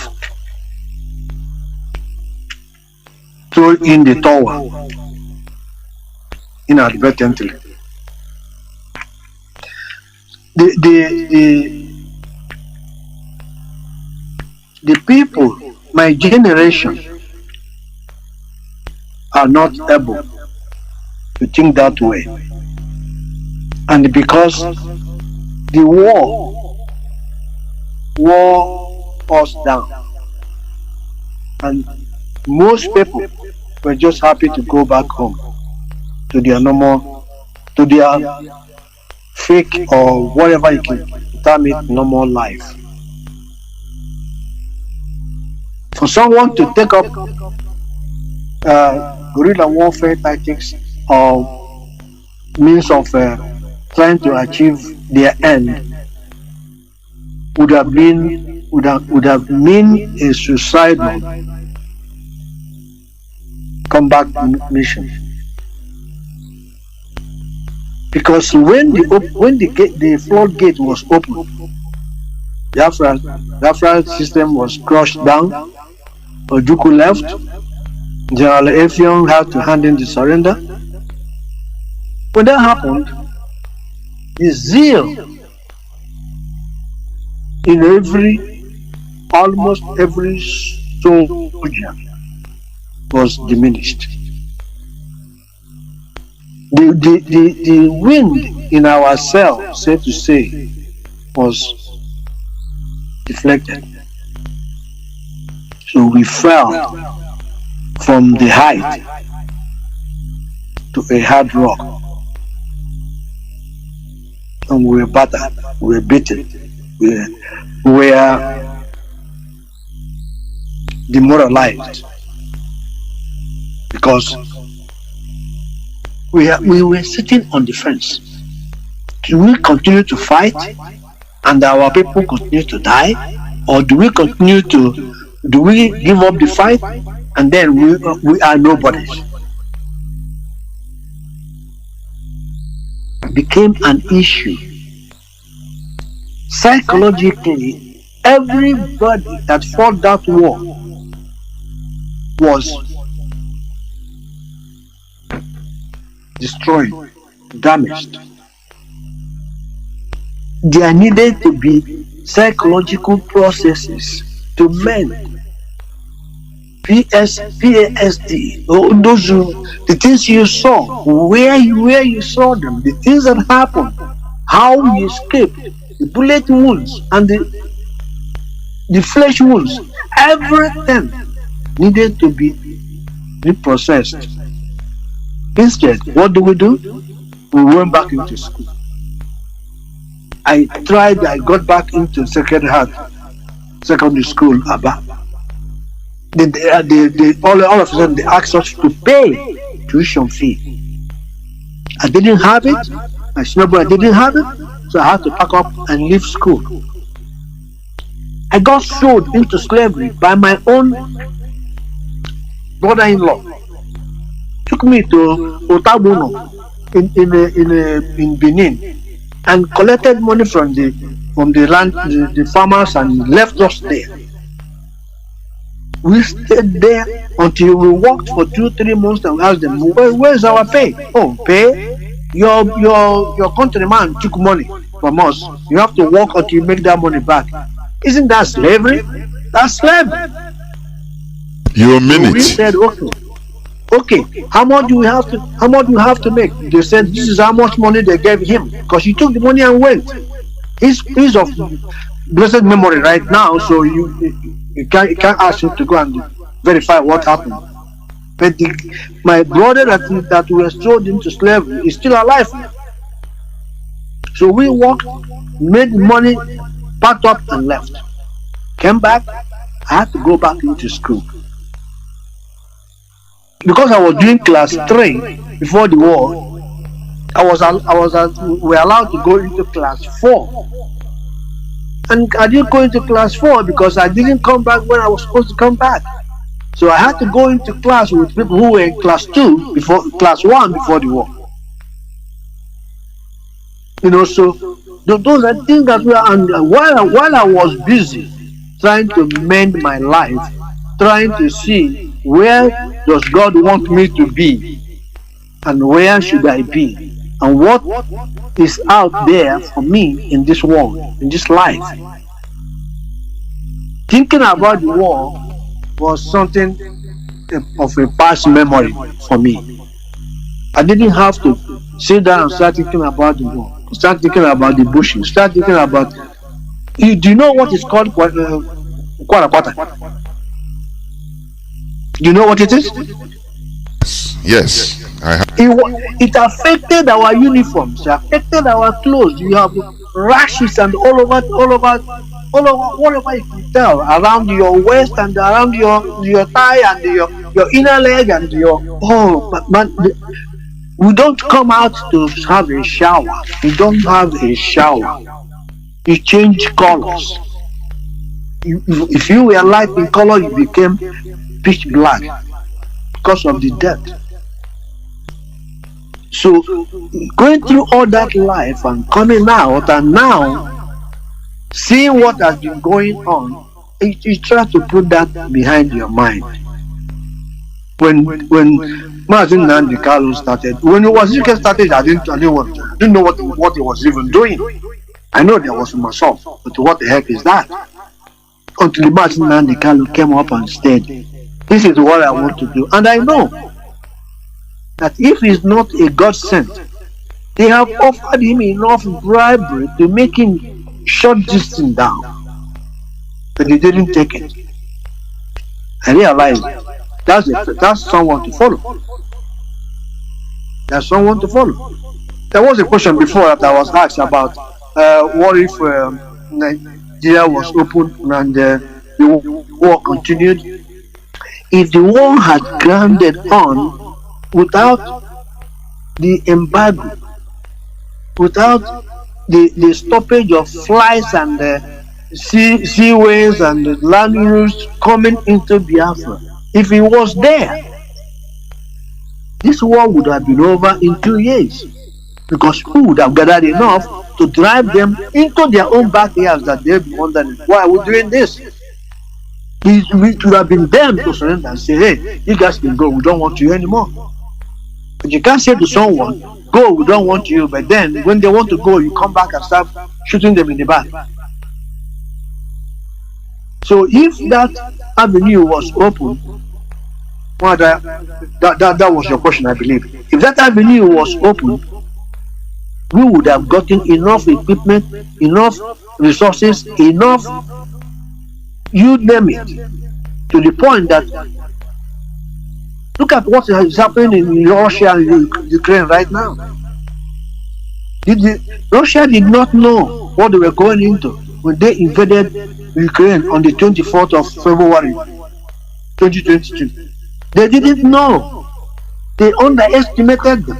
throwing in the towel inadvertently. The people, my generation, are not able to think that way. And because the war wore us down, and most people were just happy to go back home to their normal, to their fake or whatever you can term it, normal life. For someone to take up guerrilla warfare tactics or means of trying to achieve their end would have been a suicidal comeback mission. Because when the floodgate was opened, the Afra system was crushed down. Ojukwu left. General Effiong had to hand in the surrender. When that happened, the zeal in almost every soldier was diminished. The wind in our sail, so to say, was deflected. So we fell from the height to a hard rock. And we were battered, we were beaten, we were demoralized. Because we were sitting on the fence. Do we continue to fight and our people continue to die? Or do we give up the fight and then we are nobodies? became an issue. Psychologically, everybody that fought that war was destroyed, damaged. There needed to be psychological processes to mend PTSD, the things you saw, where you saw them, the things that happened, how you escaped, the bullet wounds and the flesh wounds, everything needed to be reprocessed. Instead, what do? We went back into school. I got back into Sacred Heart Secondary School, Aba. All of a sudden, they asked us to pay tuition fee. I didn't have it. My senior brother didn't have it, so I had to pack up and leave school. I got sold into slavery by my own brother-in-law. Took me to Otabuno in Benin and collected money from the land, the farmers, and left us there. We stayed there until we worked for 2-3 months and asked them, where's our pay? Oh, pay? Your countryman took money from us. You have to work until you make that money back. Isn't that slavery? That's slavery. You mean so it? We said, okay, how much do you have to make? They said this is how much money they gave him, because he took the money and went. He's of blessed memory right now, so you can't ask him to go and verify what happened. But my brother that was sold into slavery is still alive. So we worked, made money, packed up and left. Came back, I had to go back into school. Because I was doing class 3 before the war, we were allowed to go into class 4. And I didn't go into class 4 because I didn't come back when I was supposed to come back. So I had to go into class with people who were in class 1 before the war. So those are things that while I was busy trying to mend my life, trying to see where does God want me to be and where should I be and what is out there for me in this world, in this life. Thinking about the war was something of a past memory for me. I didn't have to sit down and start thinking about the war, start thinking about the bushes, start thinking about. Do you know what is called Kwara? Do you know what it is? Yes, I have. It affected our uniforms, it affected our clothes. You have rashes and all over you can tell, around your waist and around your thigh and your inner leg and we don't come out to have a shower. You don't have a shower. You change colors. If you were light in color, you became pitch black because of the death. So going through all that life and coming out and now seeing what has been going on, you try to put that behind your mind. When Martin Nandi Carlos started, when it was started, I didn't know what he was even doing. I know there was myself, but what the heck is that? Until Martin Nandi Carlos came up and said, this is what I want to do. And I know that if he's not a God sent, they have offered him enough bribery to make him shut this thing down. But he didn't take it. I realized that's someone to follow. That's someone to follow. There was a question before that I was asked about what if Nigeria was open and the war continued. If the war had grounded on without the embargo, without the stoppage of flights and seaways and the land routes coming into Biafra, if it was there, this war would have been over in 2 years. because who would have gathered enough to drive them into their own backyards that they'll be wondering, why are we doing this? It would have been them to surrender and say, hey, you guys can go, we don't want you anymore. But you can't say to someone, go, we don't want you, but then when they want to go, you come back and start shooting them in the back. So if that avenue was open, well, that was your question, I believe. If that avenue was open, we would have gotten enough equipment, enough resources, enough, you name it, to the point that look at what is happening in Russia and Ukraine right now. Russia did not know what they were going into when they invaded Ukraine on the 24th of February 2022. They didn't know. They underestimated them.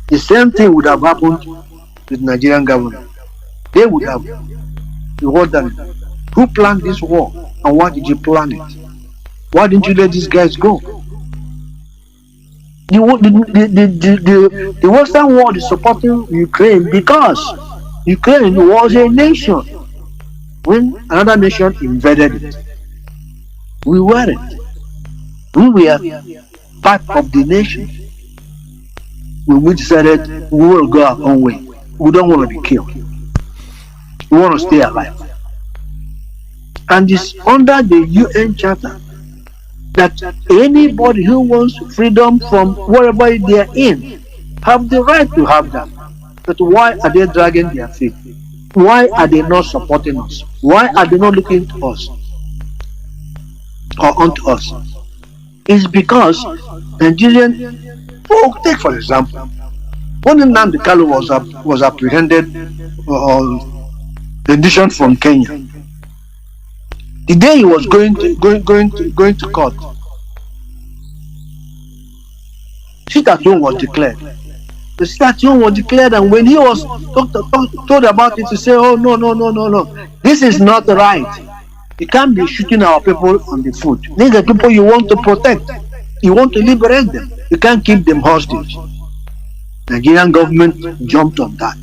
The same thing would have happened with the Nigerian government. They would have wondered, who planned this war and why did you plan it? Why didn't you let these guys go? The Western world is supporting Ukraine because Ukraine was a nation when another nation invaded it. We weren't. We were part of the nation. When we decided we will go our own way, we don't want to be killed. We want to stay alive. And it's under the UN Charter that anybody who wants freedom from wherever they are in have the right to have that. But why are they dragging their feet? Why are they not supporting us? Why are they not looking to us or onto us? It's because Nigerian folk, take for example, when Nnamdi Kanu was apprehended or renditioned from Kenya, the day he was going to court, sit at home was declared. The sit at home was declared, and when he was told about it, he said, "Oh no! This is not right. You can't be shooting our people on the foot. These are people you want to protect. You want to liberate them. You can't keep them hostage." Nigerian government jumped on that.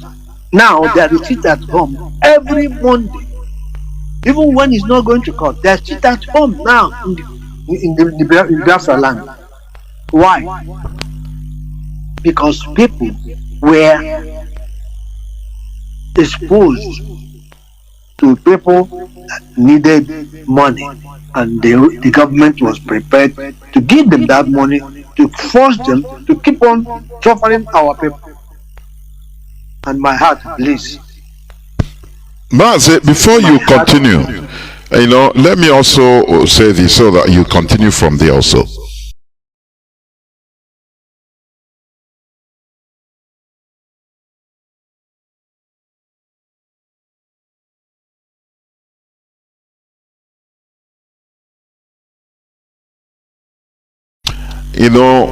Now they are sit at home every Monday. Even when he's not going to court, they sit at home now in Biafra land. Why? Because people were exposed to people that needed money, and the government was prepared to give them that money to force them to keep on suffering our people. And my heart bleeds. Maze, before you continue, let me also say this so that you continue from there also.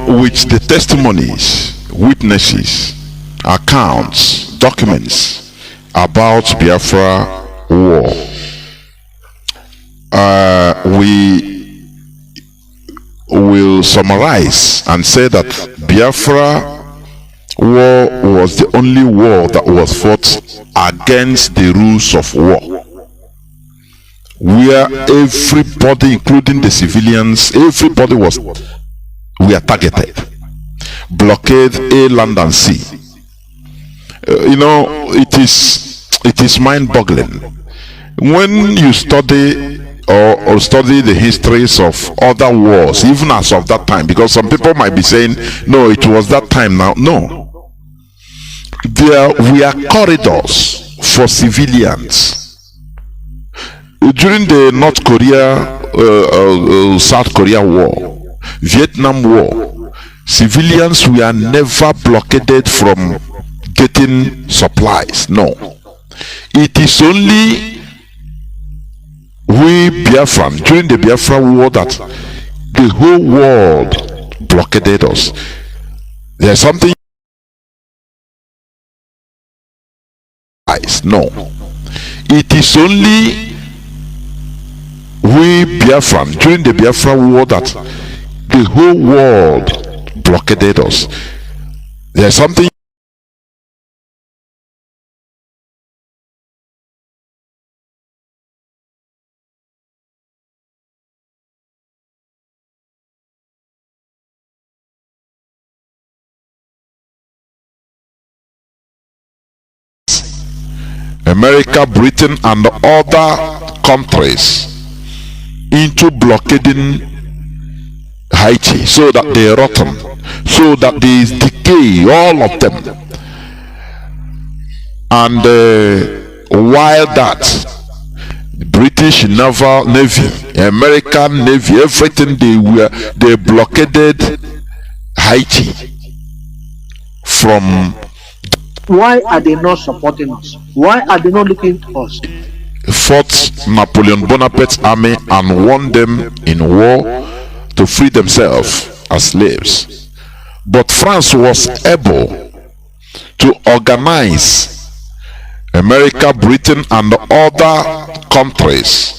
With the testimonies, witnesses, accounts, documents about Biafra war, we will summarize and say that Biafra war was the only war that was fought against the rules of war, where everybody, including the civilians, everybody were targeted. Blockade A, land and sea. It is mind-boggling when you study or study the histories of other wars, even as of that time, because some people might be saying, no, it was that time now. No, there were corridors for civilians during the North Korea South Korea war, Vietnam War. Civilians were never blockaded from getting supplies. No, it is only we Biafran during the Biafra war that the whole world blockaded us. There's something. No, it is only we Biafran during the Biafra war that the whole world blockaded us. There's something America, Britain, and other countries into blockading Haiti so that they rotten, so that there is decay, all of them. And while that, British naval navy, American navy, everything, they blockaded Haiti from. Why are they not supporting us? Why are they not looking to us? Fought Napoleon Bonaparte's army and won them in war to free themselves as slaves. But France was able to organize America, Britain, and other countries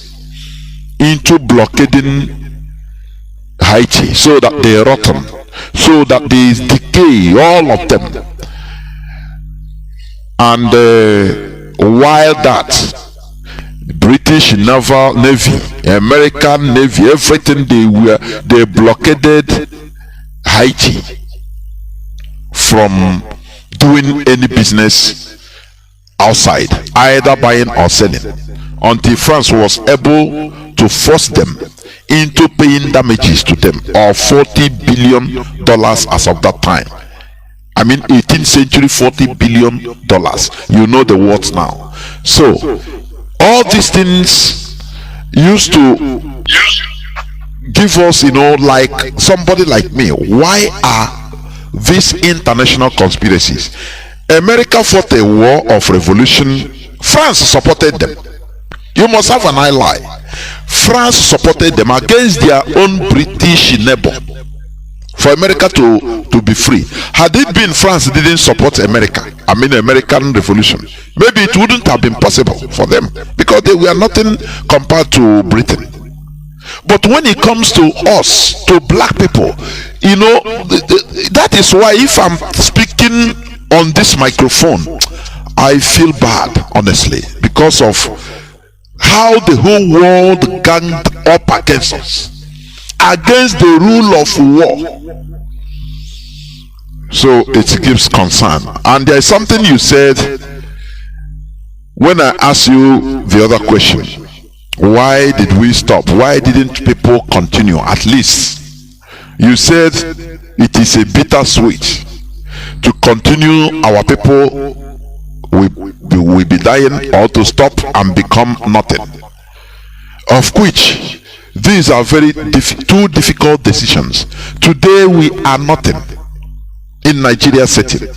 into blockading Haiti so that they rotten, so that there is decay, all of them. And while that, British naval navy, American navy, everything, they blockaded Haiti from doing any business outside, either buying or selling, until France was able to force them into paying damages to them of $40 billion as of that time. I mean 18th century, $40 billion. You know the words now. So all these things used to give us, like somebody like me, why are these international conspiracies? America fought a war of revolution. France supported them. You must have an ally. France supported them against their own British neighbor for America to be free. Had it been France didn't support America, American revolution, maybe it wouldn't have been possible for them, because they were nothing compared to Britain. But when it comes to us, to black people, that is why if I'm speaking on this microphone, I feel bad, honestly, because of how the whole world ganged up against us, against the rule of war. So it gives concern. And there is something you said when I asked you the other question: why did we stop? Why didn't people continue? At least you said it is a bittersweet to continue. Our people will be dying, or to stop and become nothing, of which these are two difficult decisions. Today we are nothing in Nigeria setting.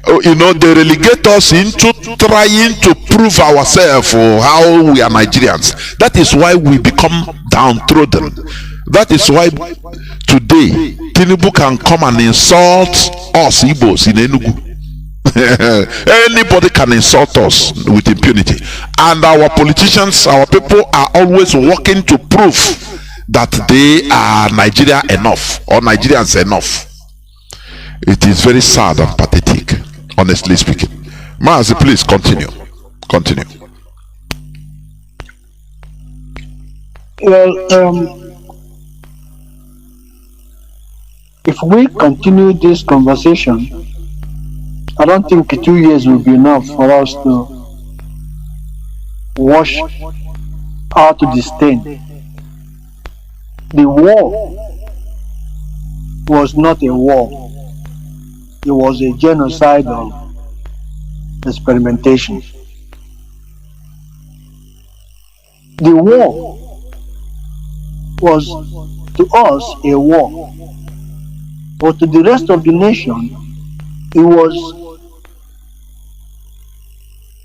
They relegate us into trying to prove ourselves or how we are Nigerians. That is why we become downtrodden. That is why today Tinubu can come and insult us Igbos in Enugu. Anybody can insult us with impunity, and our politicians, our people are always working to prove that they are Nigeria enough or Nigerians enough. It is very sad and pathetic, honestly speaking. Mazi, please continue. Well, if we continue this conversation, I don't think 2 years will be enough for us to wash out the stain. The war was not a war. It was a genocide of experimentation. The war was to us a war, but to the rest of the nation it was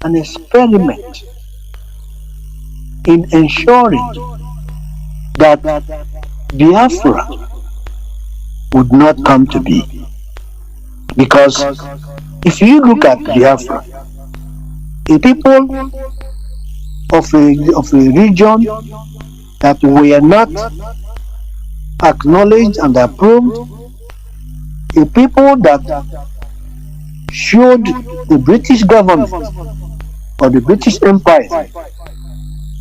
an experiment in ensuring that Biafra would not come to be. Because if you look at Biafra, the people of a region that were not acknowledged and approved, a people that showed the British government or the British Empire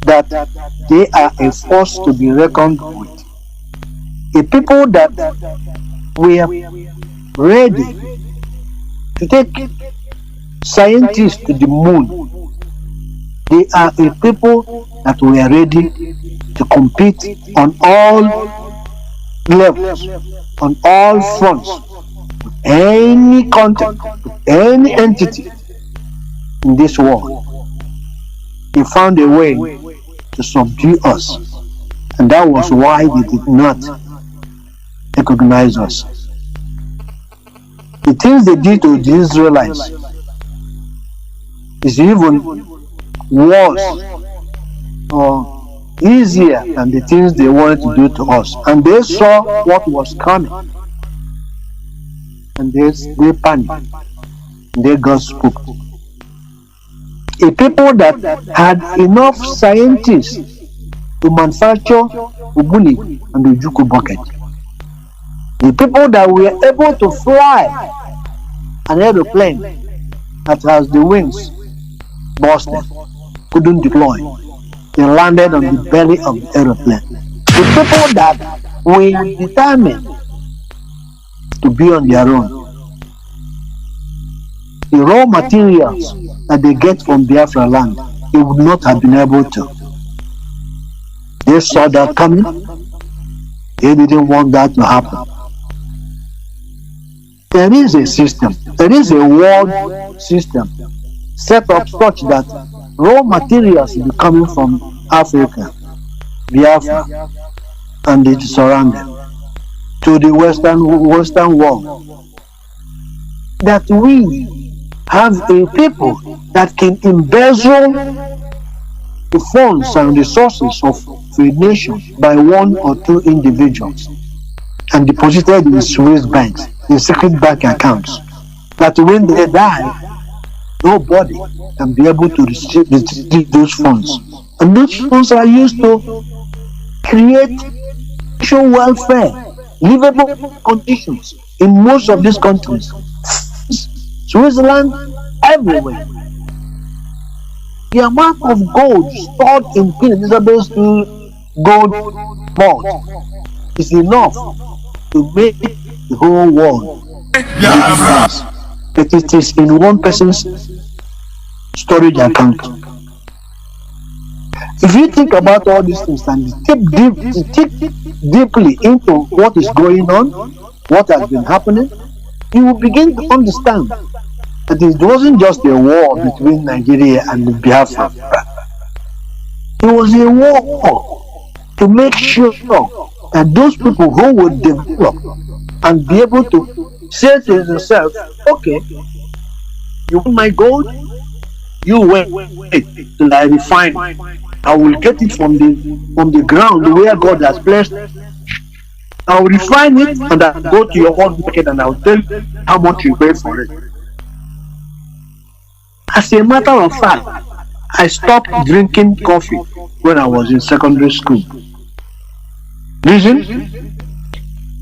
that they are a force to be reckoned with. A people that were ready to take scientists to the moon They are a people that were ready to compete on all levels, on all fronts, any content, any entity in this world. They found a way to subdue us, and that was why they did not recognize us. The things they did to the Israelites is even worse or easier than the things they wanted to do to us. And they saw what was coming, and they panicked. They got spooked. A people that had enough scientists to manufacture Ubuni and the Juku bucket. The people that were able to fly an aeroplane that has the wings busted, couldn't deploy. They landed on the belly of the aeroplane. The people that were determined to be on their own. The raw materials that they get from Biafra land, they would not have been able to. They saw that coming. They didn't want that to happen. There is a system, there is a world system set up such that raw materials will be coming from Africa, Biafra, and the surrounding to the Western world. That we have a people that can embezzle the funds and resources of a nation by one or two individuals and deposited in Swiss banks, in secret bank accounts, that when they die, nobody can be able to receive those funds. And those funds are used to create social welfare, livable conditions in most of these countries. Switzerland, everywhere. The amount of gold stored in Queen Elizabeth's gold vault is enough to make the whole world. But it is in one person's storage account. If you think about all these things and think deeply into what is going on, what has been happening, you will begin to understand that it wasn't just a war between Nigeria and Biafra. It was a war to make sure that those people who would develop and be able to say to themselves, okay, you want my gold? You wait till I refine it. I will get it from the ground where God has placed it. I will refine it and I'll go to your own market and I'll tell you how much you pay for it. As a matter of fact, I stopped drinking coffee when I was in secondary school. Reason?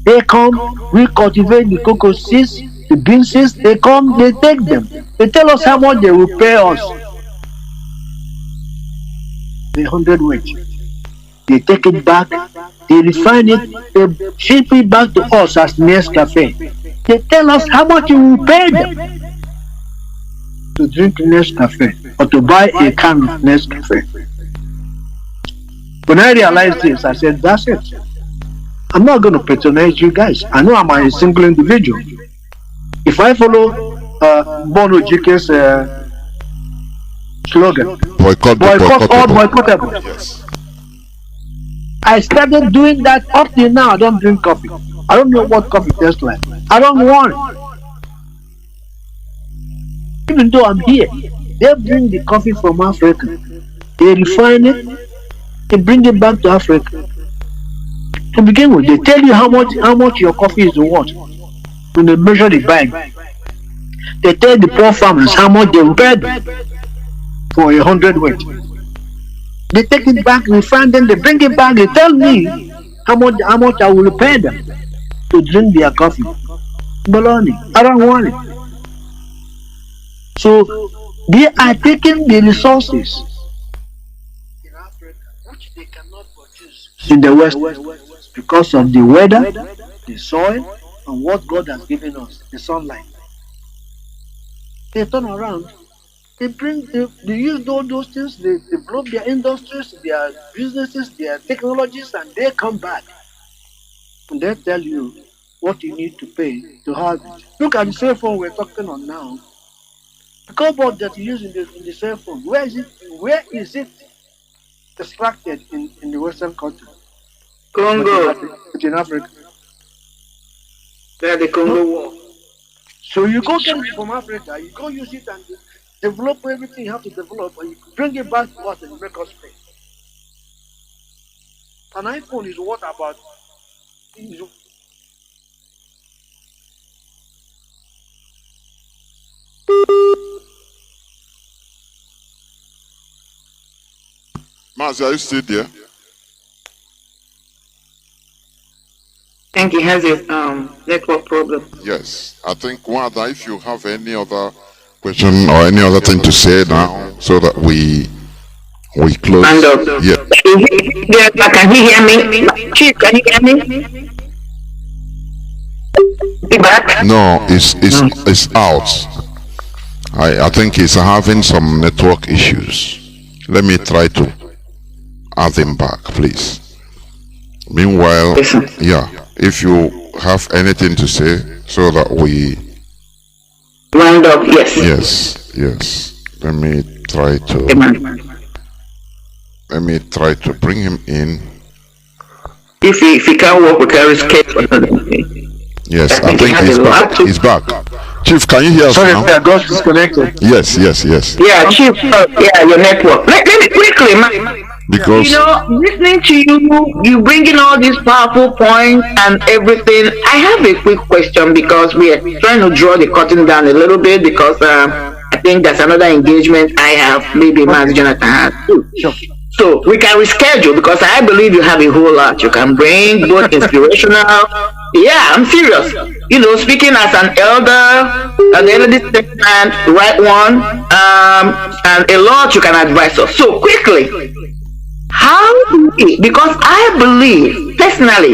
They come, we cultivate the cocoa seeds, the bean seeds, they come, they take them. They tell us how much they will pay us. The 100 weight. They take it back, they refine it, they ship it back to us as Nescafe. They tell us how much we will pay them to drink Nescafe or to buy a can of Nescafe. When I realized this, I said, that's it. I'm not going to patronize you guys. I know I'm a single individual. If I follow Bono Jike's slogan, boycott all boycottable. Yes. I started doing that. Up till now, I don't drink coffee. I don't know what coffee tastes like. I don't want it. Even though I'm here, they bring the coffee from Africa. They refine it. They bring it back to Africa. To begin with, they tell you how much your coffee is worth. When they measure the bag, they tell the poor farmers how much they will pay them for 100 weight. They take it back, refine them, they bring it back, they tell me how much I will pay them to drink their coffee. Baloney, I don't want it. So they are taking the resources in Africa which they cannot produce in the West because of the weather, the soil, and what God has given us, the sunlight. They turn around They use all those things, they develop their industries, their businesses, their technologies, and they come back and they tell you what you need to pay to have it. Look at the cell phone we're talking on now. The cobalt that you use in the cell phone, where is it? Where is it extracted in the Western country? Congo. It's in Africa. Where the Congo war. So you go get it from Africa, you go use it and develop everything you have to develop, and you bring it back to us and make us pay. An iPhone is what about? Mazi, are you still there? I think he has a network problem. Yes. I think, Wanda, if you have any other question or any other thing to say now, so that we close. And Yeah. can he hear me? Chief, can you hear me? Be back? No, it's out. I think he's having some network issues. Let me try to add him back, please. Meanwhile, yeah, if you have anything to say, so that we Round up, yes. yes. Let me try to bring him in. If he can't work, we can reschedule. Yes, I think he's back. Chief, can you hear us Sorry, now? I got disconnected. Yes. Yeah, Chief, yeah, your network. Let me quickly, Because you know, listening to you bringing all these powerful points and everything. I have a quick question because we are trying to draw the curtain down a little bit because I think that's another engagement I have. Maybe Master Jonathan has too. Sure. So we can reschedule because I believe you have a whole lot you can bring, both inspirational. Yeah, I'm serious. You know, speaking as an elderly statesman, right one, and a lot you can advise us. So quickly, how do we, because I believe personally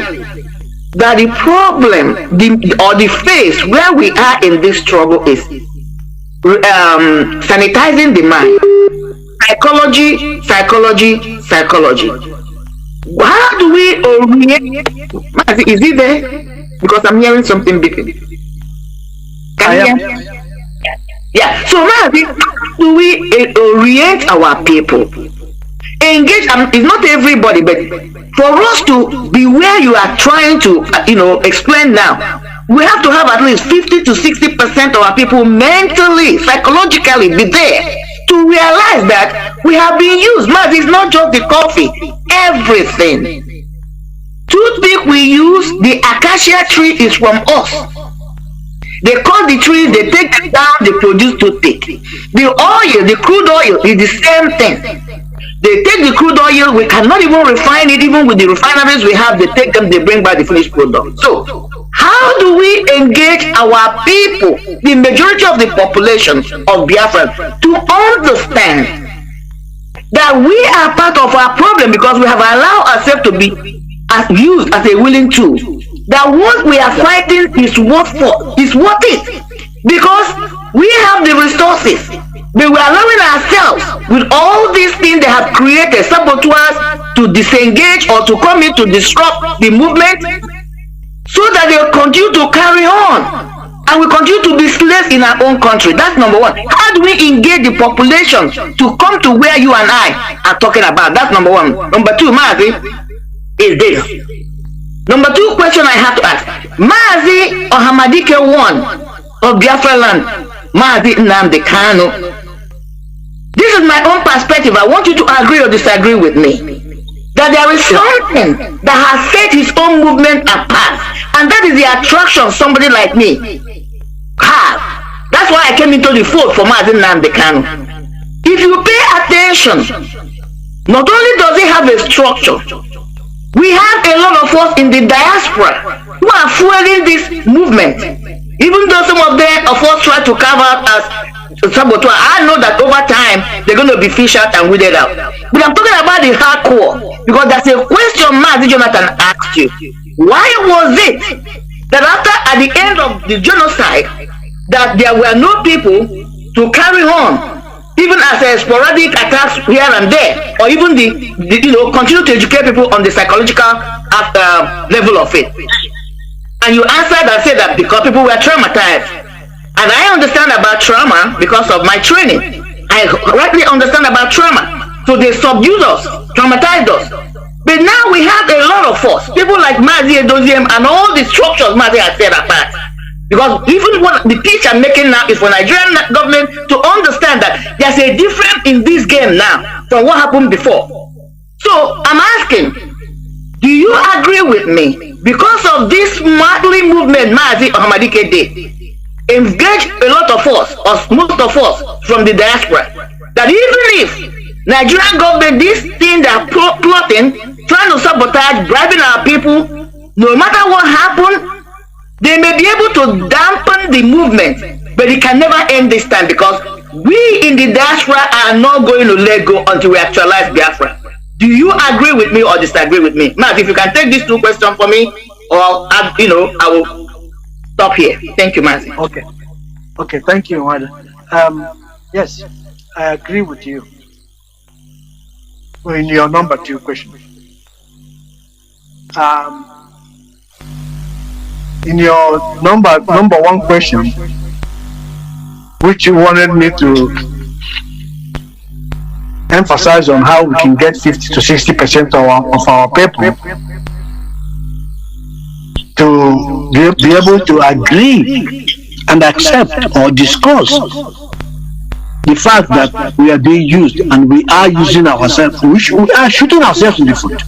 that the problem, the phase where we are in this struggle is sanitizing the mind. Psychology. How do we orient? Is it there? Because I'm hearing something big. Can you hear? Yeah. So how do we orient our people? Engage. It's not everybody, but for us to be where you are trying to, explain now, we have to have at least 50 to 60% of our people mentally, psychologically be there to realize that we have been used. Man, it's not just the coffee, everything. Toothpick we use, the acacia tree is from us. They cut the trees, they take it down, they produce toothpick. The oil, the crude oil is the same thing. They take the crude oil, we cannot even refine it, even with the refineries we have, they take them, they bring back the finished product. So, how do we engage our people, the majority of the population of Biafra, to understand that we are part of our problem because we have allowed ourselves to be used as a willing tool? That what we are fighting is worth it, because we have the resources. But we are allowing ourselves with all these things they have created, saboteurs, to disengage or to come in to disrupt the movement, so that they will continue to carry on and we continue to be slaves in our own country. That's number one. How do we engage the population to come to where you and I are talking about? That's number one. Number two, Mazi, is this. Number two question I have to ask. Mazi Ohamadike one of Biafra land, Mazi Nnamdi Kanu. This is my own perspective. I want you to agree or disagree with me. That there is something that has set his own movement apart. And that is the attraction somebody like me have. That's why I came into the fold for Mazi Nnamdi Kanu. If you pay attention, not only does he have a structure, we have a lot of us in the diaspora who are fueling this movement. Even though some of us try to carve out as saboteur, I know that over time they're going to be fished out and weeded out. But I'm talking about the hardcore, because there's a question Mazi Jonathan asked you. Why was it that at the end of the genocide, that there were no people to carry on even as a sporadic attacks here and there, or even the continue to educate people on the psychological level of it. And you answered and said that because people were traumatized. And I understand about trauma because of my training. I rightly understand about trauma. So they subdued us, traumatized us. But now we have a lot of us, people like Mazi Edoziem and all the structures Mazi has said apart. Because even what the pitch I'm making now is for Nigerian government to understand that there's a difference in this game now from what happened before. So I'm asking, do you agree with me? Because of this madly movement Mazi Ahmadike did, engage a lot of us, or most of us from the diaspora, that even if Nigerian government, this thing they're plotting, trying to sabotage, bribing our people, no matter what happened, they may be able to dampen the movement, but it can never end this time, because we in the diaspora are not going to let go until we actualize Biafra. Do you agree with me or disagree with me? Matt, if you can take these two questions for me, or I will stop here. Thank you, Matt. Okay, thank you, Wada. Yes, I agree with you in your number two question. In your number one question, which you wanted me to emphasize on how we can get 50 to 60% of our people to be able to agree and accept or discuss the fact that we are being used and we are using ourselves, we are shooting ourselves in the foot.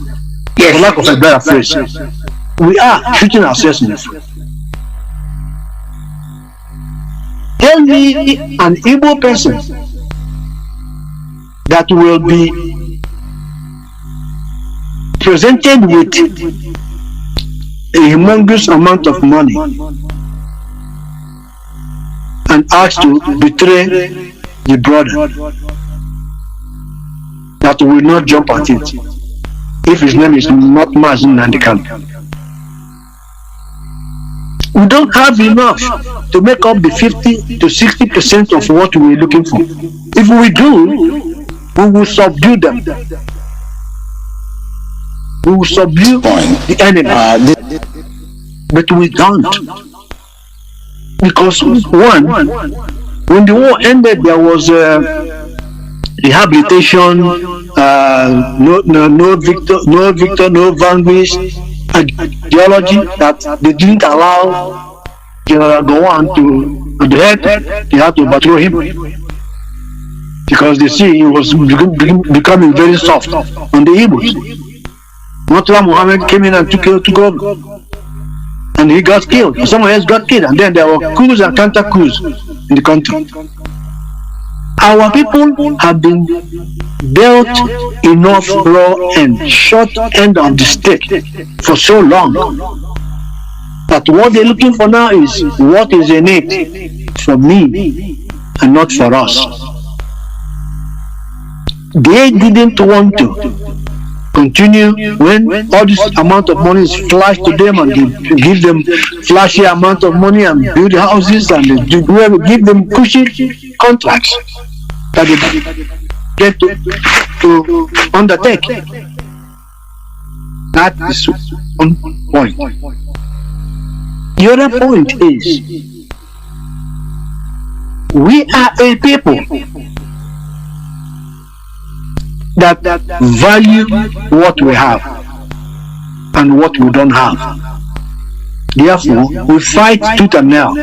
Yes. For lack of a better phrase, we are shooting ourselves in the foot. Tell me an Igbo person that will be presented with a humongous amount of money and asked to betray the brother, that will not jump at it if his name is not Mazin Nandikan. We don't have enough to make up the 50 to 60% of what we're looking for. If we do, we will subdue them. We will subdue the enemy. But we don't. Because one, when the war ended, there was rehabilitation, no victor, no vanquish, ideology that they didn't allow General Gowon to the head. They had to overthrow him because they see he was becoming very soft on the Igbos. Murtala Muhammad came in and took over, and he got killed. Someone else got killed, and then there were coups and counter coups in the country. Our people have been dealt enough raw and short end of the stick for so long that what they're looking for now is what is in it for me and not for us. They didn't want to continue when all this amount of money is flashed to them, and they give them flashy amount of money and build houses, and they give them cushy contracts that they get to undertake. That is one point. The other point is, we are a people that value what we have and what we don't have. Therefore, we fight tooth and nail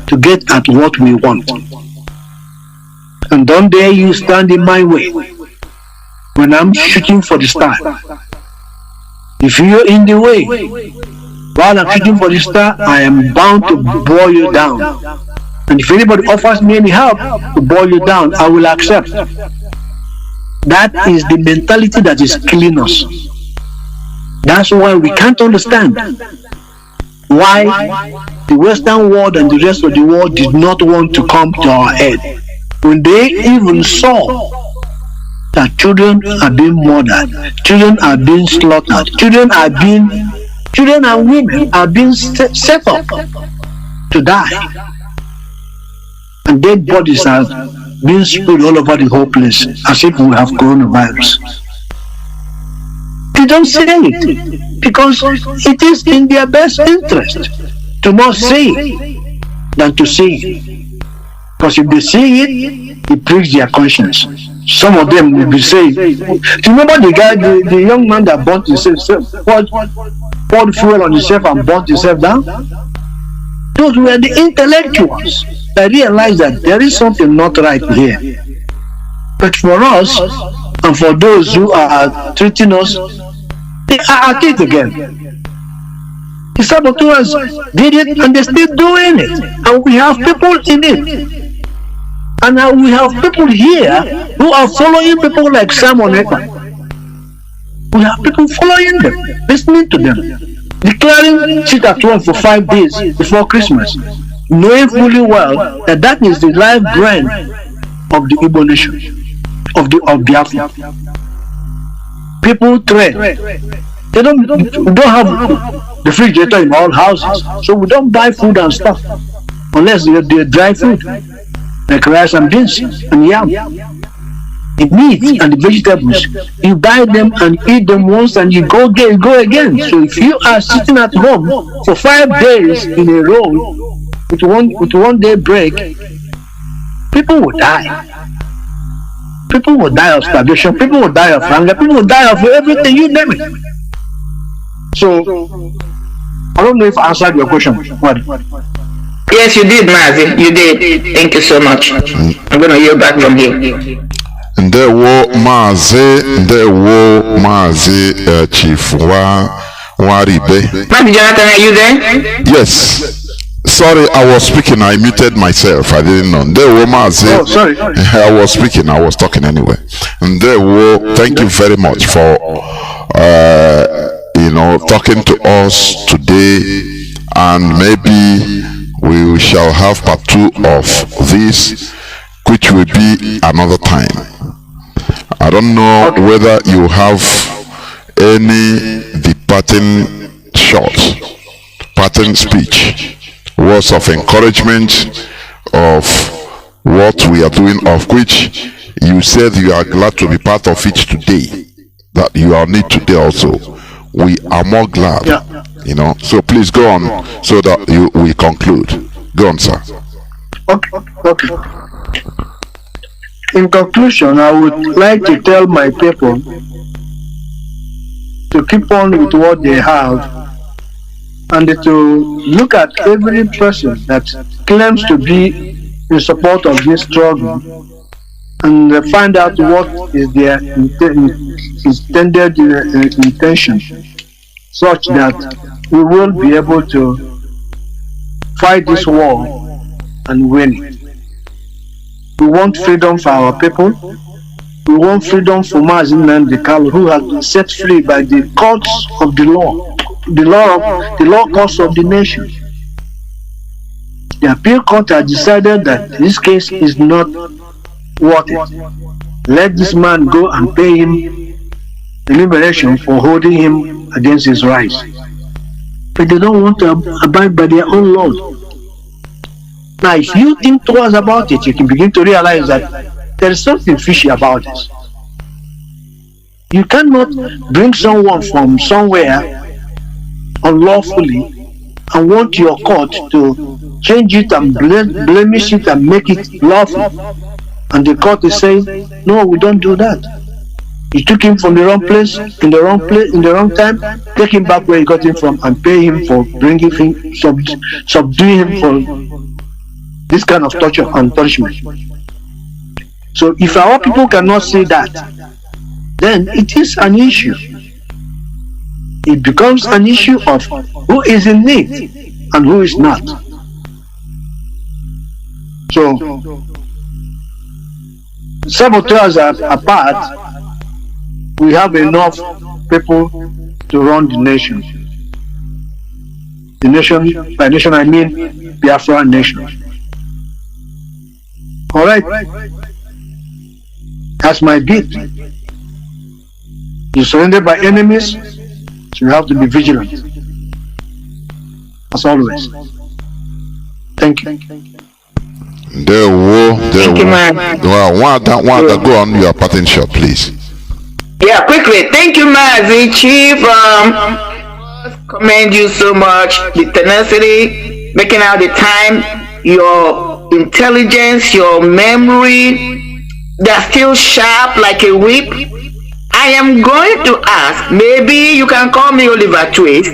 to get at what we want. And don't dare you stand in my way when I'm shooting for the star. If you're in the way while I'm shooting for the star, I am bound to boil you down. And if anybody offers me any help to boil you down, I will accept. That is the mentality that is killing us. That's why we can't understand why the Western world and the rest of the world did not want to come to our aid. When they even saw that children are being murdered, children are being slaughtered, children and women are being set up to die, and dead bodies are being spread all over the whole place as if we have coronavirus. They don't say it because it is in their best interest to not say it than to say it. Because if they say it, it breaks their conscience. Some of them will be saying, do you remember the guy, the young man that burnt himself, poured fuel on himself and burnt himself down? Those were the intellectuals that realized that there is something not right here. But for us, and for those who are treating us, they are at it again. The saboteurs did it and they're still doing it. And we have people in it. And now we have people here who are following people like Simon Ekman. We have people following them, listening to them, declaring sit at home for 5 days before Christmas, knowing fully well that that is the life brand of the Igbo nation, of Biafra. People trade. We don't have the refrigerator in all houses, so we don't buy food and stuff unless they're dry food, like rice and beans and yam. The meat and the vegetables, you buy them and eat them once and you go again. So if you are sitting at home for 5 days in a row with one day break, people will die. People will die of starvation, people will die of hunger, people will die of everything, you name it. So I don't know if I answered your question. What? Yes, you did, Mazi. You did. Thank you so much. I'm going to yield back from here. Ndewo Mazi Chief Waribe. Mazi Jonathan, are you there? Yes. Sorry, I was speaking. I muted myself. I didn't know. Ndewo Mazi. Oh, sorry. I was speaking. I was talking anyway. Ndewo, thank you very much for talking to us today, and maybe we shall have part 2 of this, which will be another time. I don't know whether you have any departing shot, parting speech, words of encouragement of what we are doing, of which you said you are glad to be part of it today, that you are need today also. We are more glad, so please go on so that we conclude. Go on, sir. Okay. In conclusion, I would like to tell my people to keep on with what they have and to look at every person that claims to be in support of this struggle and find out what is their intended intention, such that we will be able to fight this war and win it. We want freedom for our people. We want freedom for Mazi Nnamdi Kanu, who has been set free by the courts of the law, the law courts of the nation. The appeal court has decided that this case is not worth it. Let this man go and pay him the liberation for holding him against his rights. But they don't want to abide by their own laws. Now, if you think twice about it, you can begin to realize that there is something fishy about this. You cannot bring someone from somewhere unlawfully and want your court to change it and blemish it and make it lawful. And the court is saying, no, we don't do that. You took him from the wrong place, in the wrong time, take him back where you got him from and pay him for bringing him, subduing him for this kind of torture and punishment. So if our people cannot say that, then it is an issue. It becomes an issue of who is in need and who is not. So saboteurs are apart. We have enough people to run the nation. The nation, by nation I mean Biafra nation. All right, that's my bit. You surrender by enemies, so you have to be vigilant. As always. Thank you. Thank you, man. Well, one that go on your pattern shot, please. Yeah, quickly. Thank you, Mazi Chief. Commend you so much. The tenacity, making out the time, your intelligence, your memory, they're still sharp like a whip. I am going to ask, maybe you can call me Oliver Twist.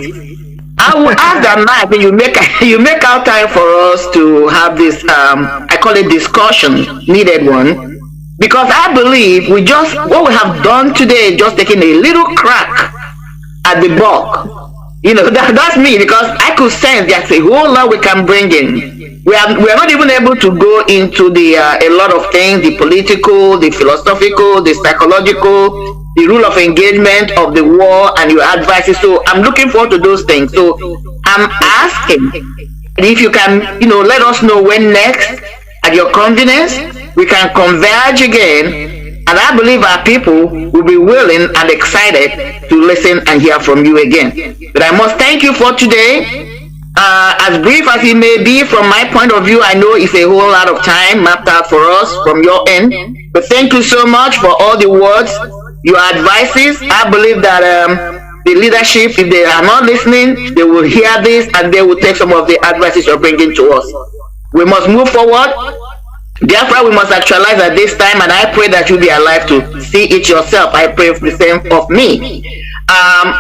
I will ask that night when you make out time for us to have this I call it discussion, needed one. Because I believe what we have done today is just taking a little crack at the bulk. That's me, because I could sense there's a whole lot we can bring in. We are not even able to go into a lot of things, the political, the philosophical, the psychological, the rule of engagement of the war and your advices. So I'm looking forward to those things. So I'm asking if you can, let us know when next, at your convenience, we can converge again. And I believe our people will be willing and excited to listen and hear from you again. But I must thank you for today. As brief as it may be from my point of view, I know it's a whole lot of time mapped out for us from your end. But thank you so much for all the words, your advices. I believe that the leadership, if they are not listening, they will hear this and they will take some of the advices you're bringing to us. We must move forward. Therefore, we must actualize at this time, and I pray that you'll be alive to see it yourself. I pray for the same of me.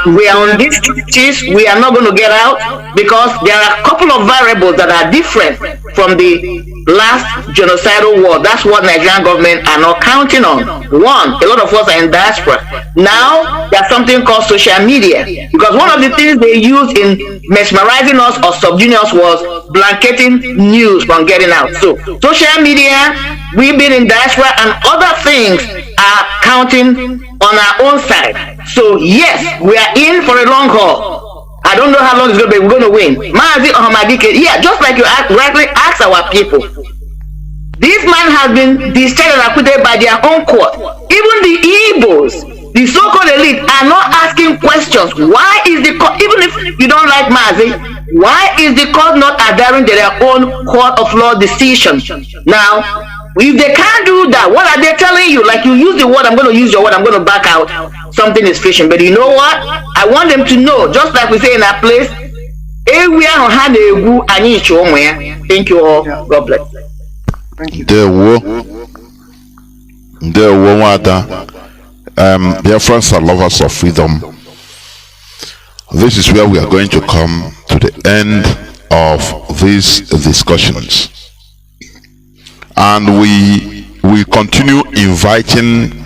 We are on these stretches. We are not going to get out because there are a couple of variables that are different from the last genocidal war. That's what Nigerian government are not counting on. One, a lot of us are in diaspora. Now, there's something called social media, because one of the things they used in mesmerizing us or subduing us was blanketing news from getting out. So, social media, we've been in diaspora, and other things are counting on our own side. So yes, we are in for a long haul. I don't know how long it's going to be. We're going to win. Mazi Ohamadike, yeah, just like you rightly asked our people. This man has been discharged and acquitted by their own court. Even the Igbos, the so-called elite, are not asking questions. Why is the court, even if you don't like Mazi, why is the court not adhering to their own court of law decision? Now, if they can't do that, what are they telling you? Like, you use the word, I'm going to use your word, I'm going to back out. Something is fishing. But you know what? I want them to know, just like we say in our place, thank you all. God bless. Thank you. Dear friends and lovers of freedom, this is where we are going to come to the end of these discussions. And we will continue inviting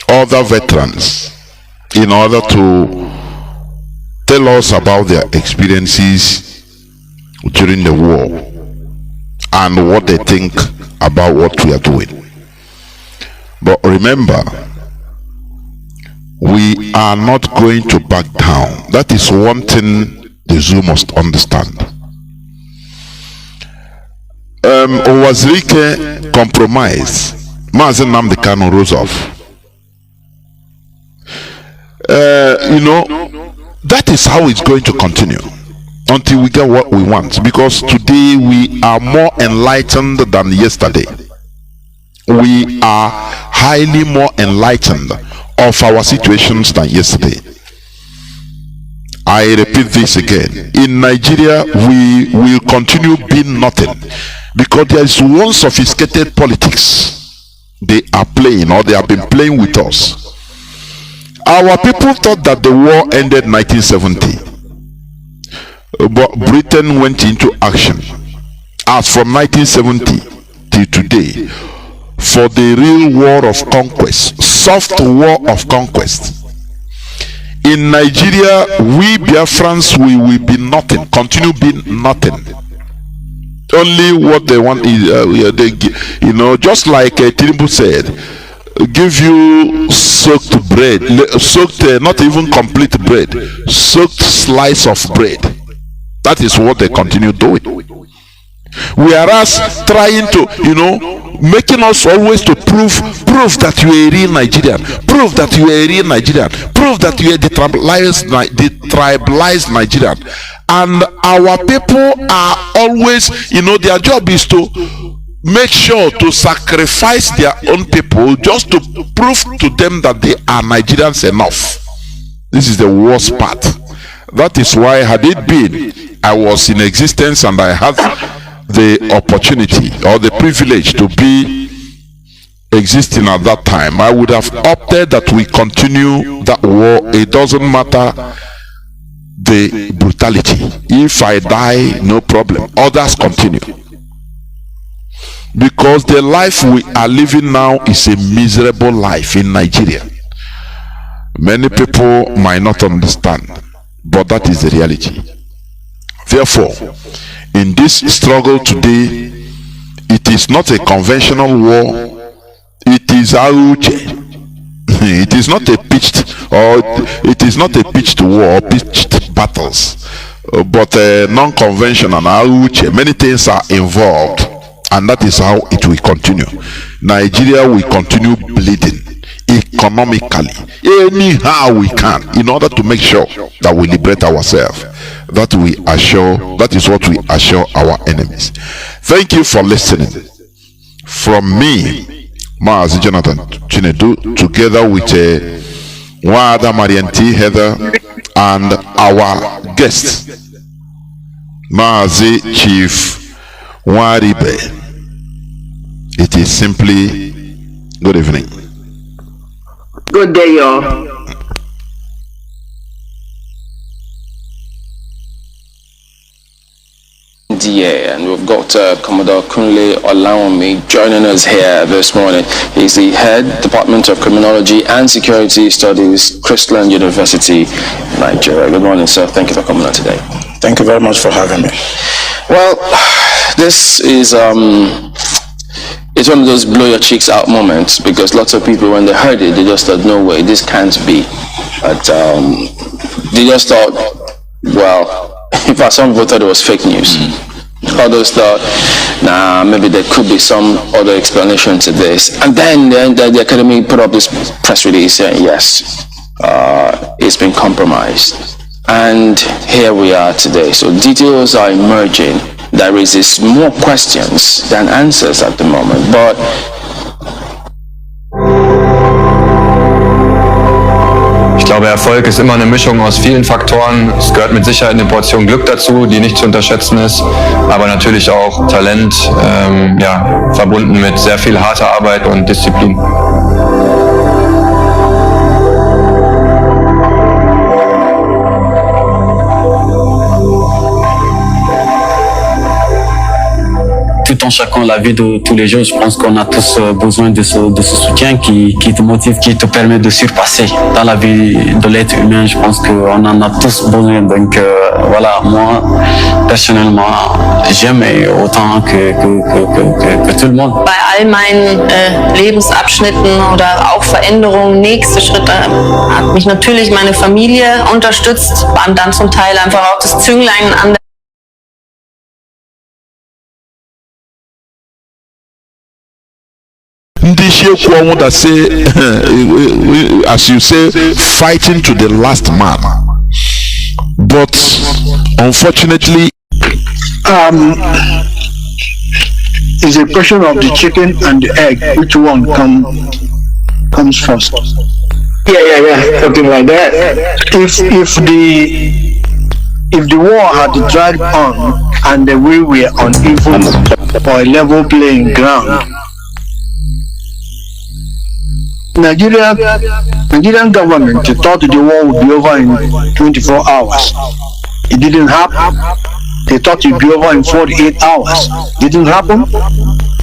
other veterans in order to tell us about their experiences during the war and what they think about what we are doing. But remember, we are not going to back down. That is one thing the zoo must understand. Owazirike compromise. Mazen Nnamdi Kanu rose off. That is how it's going to continue until we get what we want, because today we are more enlightened than yesterday. We are highly more enlightened of our situations than yesterday. I repeat this again. In Nigeria, we will continue being nothing, because there is one sophisticated politics they are playing, or they have been playing with us. Our people thought that the war ended 1970, but Britain went into action as from 1970 till today for the real war of conquest, soft war of conquest. In Nigeria, we Biafrans, we will be nothing, continue being nothing. Only what they want is, just like Tinubu said, give you soaked bread, not even complete bread, soaked slice of bread. That is what they continue doing. Whereas trying to, making us always to prove that you are a real Nigerian, prove that you are a real Nigerian, prove that you are the tribalized Nigerian. And our people are always, their job is to make sure to sacrifice their own people just to prove to them that they are Nigerians enough. This is the worst part. That is why, had it been I was in existence and I had the opportunity or the privilege to be existing at that time, I would have opted that we continue that war. It doesn't matter the brutality. If I die, no problem. Others continue. Because the life we are living now is a miserable life in Nigeria. Many people might not understand, but that is the reality. Therefore, in this struggle today, it is not a conventional war. It is auche. It is not a pitched war, pitched battles, but non-conventional auche. Many things are involved, and that is how it will continue. Nigeria will continue bleeding economically, anyhow we can, in order to make sure that we liberate ourselves. That is what we assure our enemies. Thank you for listening. From me, Mazi Jonathan Chinedu, together with Wada Marianti Heather and our guest, Mazi Chief Waribe. It is simply good evening. Good day, y'all. And we've got Commodore Kunle Olawumi joining us here this morning. He's the head Department of Criminology and Security Studies, Christland University, Nigeria. Good morning, sir. Thank you for coming on today. Thank you very much for having me. Well, this is it's one of those blow your cheeks out moments, because lots of people, when they heard it, they just thought, no way, this can't be. But they just thought, well, in fact, some people thought it was fake news. Others thought, nah, maybe there could be some other explanation to this. And then the academy put up this press release saying, yes, it's been compromised. And here we are today. So details are emerging that raises more questions than answers at the moment. But ich glaube, Erfolg ist immer eine Mischung aus vielen Faktoren. Es gehört mit Sicherheit eine Portion Glück dazu, die nicht zu unterschätzen ist, aber natürlich auch Talent, verbunden mit sehr viel harter Arbeit und Disziplin. Tout en chacun la vie de tous les jours, je pense qu'on a tous besoin de ce soutien qui te motive, qui te permet de surpasser dans la vie de l'être humain. Je pense qu'on en a tous besoin. Donc voilà, moi personnellement, j'aime autant que tout le monde. Bei all meinen Lebensabschnitten oder auch Veränderungen, nächste Schritte, hat mich natürlich meine Familie unterstützt, waren dann zum Teil einfach auch das Zünglein an der that say, as you say, fighting to the last man. But unfortunately, it's a question of the chicken and the egg. Which one comes first? Yeah, something like that. If the war had dragged on and we were on even or a level playing ground, Nigerian government thought the war would be over in 24 hours. It didn't happen. They thought it would be over in 48 hours. It didn't happen.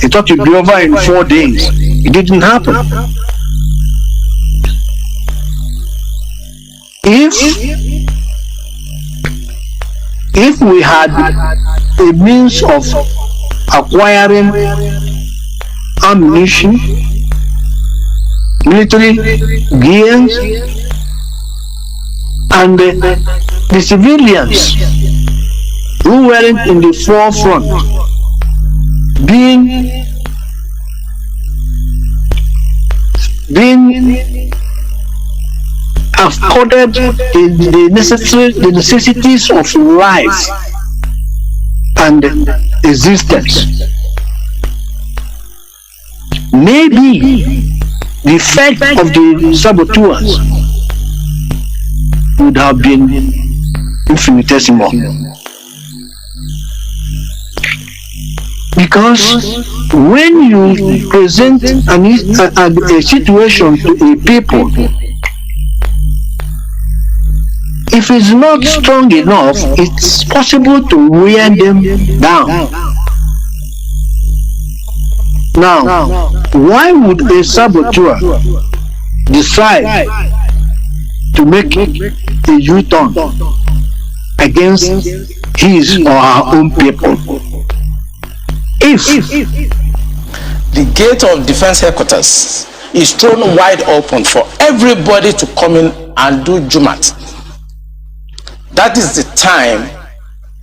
They thought it would be over in 4 days. It didn't happen. If we had a means of acquiring ammunition, military gears, and the civilians who weren't in the forefront being afforded the necessities of life and existence, maybe the effect of the saboteurs would have been infinitesimal. Because when you present a situation to a people, if it's not strong enough, it's possible to wear them down. Now, why would a saboteur decide to make a U-turn against his or her own people? If the gate of defense headquarters is thrown wide open for everybody to come in and do Jumat, that is the time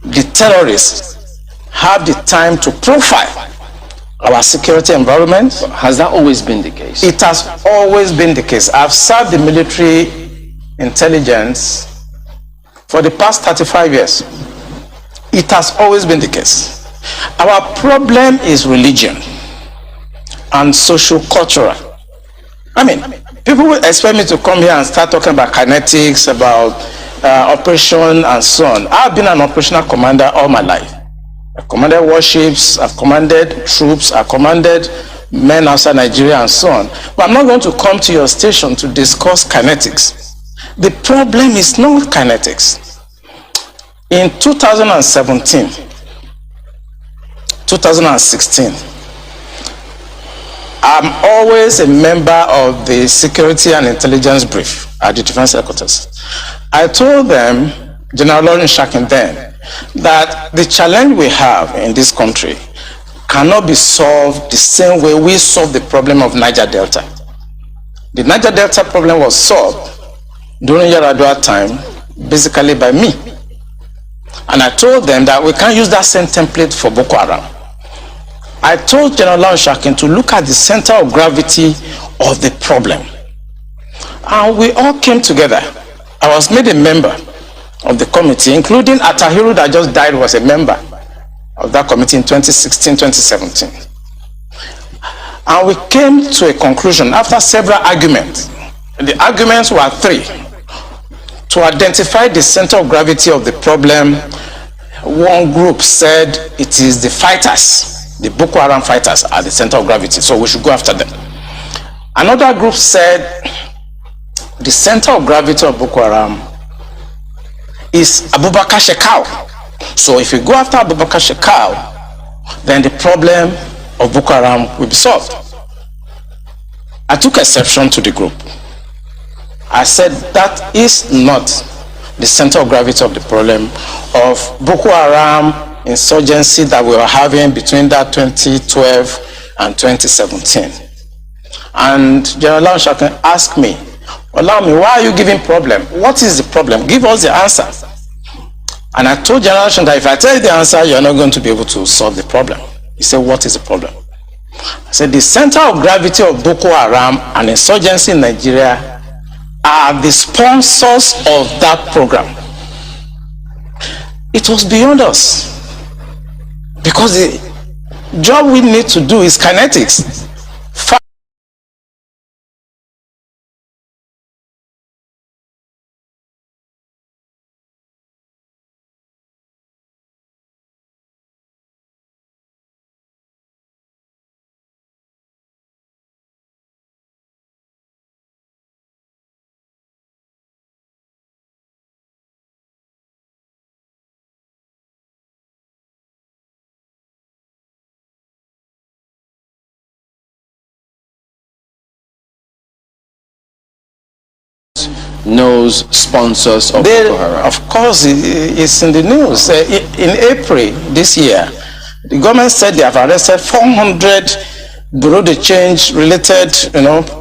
the terrorists have the time to profile our security environment. Has that always been the case? It has always been the case. I've served the military intelligence for the past 35 years. It has always been the case. Our problem is religion and social-cultural. I mean, people will expect me to come here and start talking about kinetics, about operation and so on. I've been an operational commander all my life. I've commanded warships, I've commanded troops, I've commanded men outside Nigeria and so on. But I'm not going to come to your station to discuss kinetics. The problem is not kinetics. In 2017, 2016, I'm always a member of the Security and Intelligence Brief at the Defense Headquarters. I told them, General Lawrence Shakin then, that the challenge we have in this country cannot be solved the same way we solved the problem of Niger Delta. The Niger Delta problem was solved during Yaradua time, basically by me. And I told them that we can't use that same template for Boko Haram. I told General Lawrence Shakin to look at the center of gravity of the problem. And we all came together. I was made a member of the committee, including Atahiru that just died was a member of that committee in 2016, 2017. And we came to a conclusion after several arguments. The arguments were three. To identify the center of gravity of the problem, one group said it is the fighters, the Boko Haram fighters are the center of gravity, so we should go after them. Another group said the center of gravity of Boko Haram is Abubakar Shekau. So if you go after Abubakar Shekau, then the problem of Boko Haram will be solved. I took exception to the group. I said that is not the center of gravity of the problem of Boko Haram insurgency that we were having between that 2012 and 2017. And General Lawrence Shakin asked me, allow me, why are you giving problem? What is the problem? Give us the answer. And I told General Lawrence that if I tell you the answer, you're not going to be able to solve the problem. He said, what is the problem? I said, the center of gravity of Boko Haram and insurgency in Nigeria are the sponsors of that program. It was beyond us. Because the job we need to do is kinetics. Knows sponsors of Boko Haram? Of course, it's in the news. In April this year, the government said they have arrested 400 bureau de change related,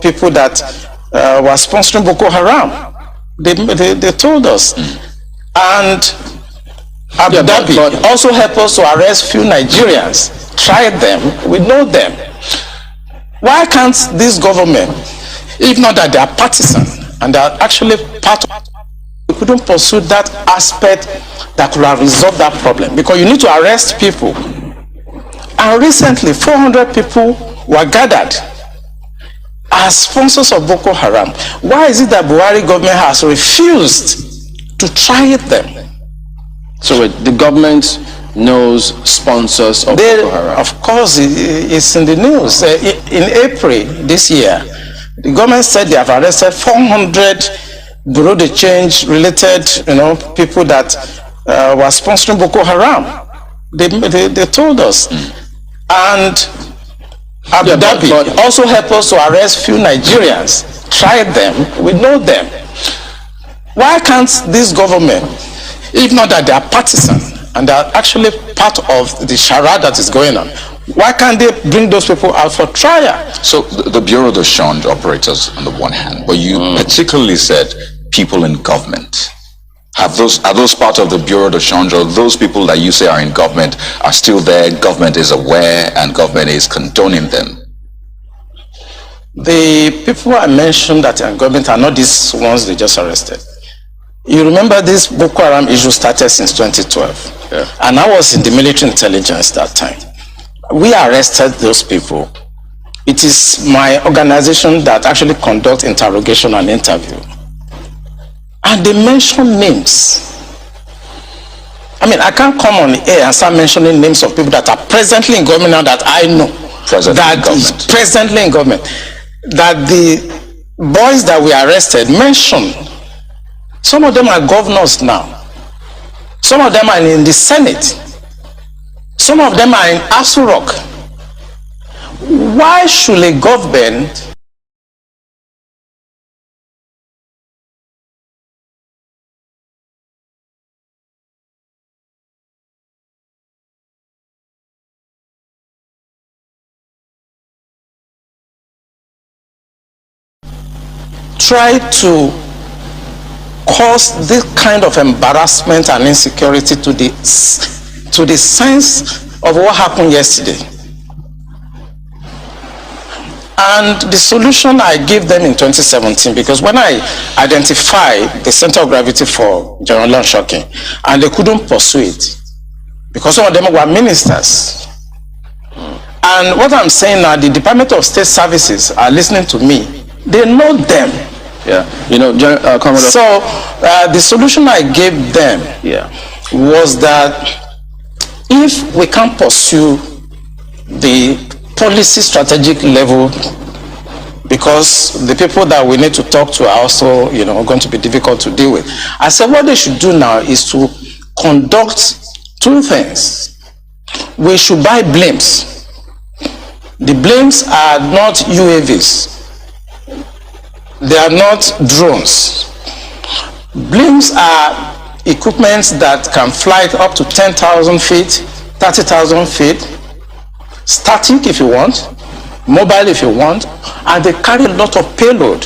people that were sponsoring Boko Haram. They told us. And Abu Dhabi also helped us to arrest few Nigerians. Tried them, we know them. Why can't this government, if not that they are partisan, and they are actually part of, we couldn't pursue that aspect that could have resolved that problem, because you need to arrest people. And recently 400 people were gathered are sponsors of Boko Haram. Why is it that Buhari government has refused to try them? So the government knows sponsors of Boko Haram? Of course, it's in the news. In April this year, the government said they have arrested 400 bureau de change related, people that were sponsoring Boko Haram. They told us. And Abu Dhabi but also helped us to arrest few Nigerians, tried them, we know them. Why can't this government, if not that they are partisan and they are actually part of the charade that is going on, why can't they bring those people out for trial? So the Bureau de Change operators on the one hand, but you particularly said people in government. Are those part of the Bureau de Change, or those people that you say are in government are still there, government is aware and government is condoning them? The people I mentioned that are in government are not these ones they just arrested. You remember this Boko Haram issue started since 2012. Yeah. And I was in the military intelligence that time. We arrested those people. It is my organization that actually conducts interrogation and interview. And they mention names. I mean, I can't come on the air and start mentioning names of people that are presently in government now that I know. Presently in government. That the boys that we arrested mentioned. Some of them are governors now. Some of them are in the Senate. Some of them are in Asu Rock. Why should a government try to cause this kind of embarrassment and insecurity to the sense of what happened yesterday? And the solution I gave them in 2017, because when I identified the center of gravity for General Onshokin, and they couldn't pursue it, because some of them were ministers. And what I'm saying now, the Department of State Services are listening to me. They know them. Yeah, So the solution I gave them was that if we can't pursue the policy strategic level, because the people that we need to talk to are also, going to be difficult to deal with. I said what they should do now is to conduct two things. We should buy blimps. The blimps are not UAVs. They are not drones. Blimps are equipment that can fly up to 10,000 feet, 30,000 feet, static if you want, mobile if you want, and they carry a lot of payload.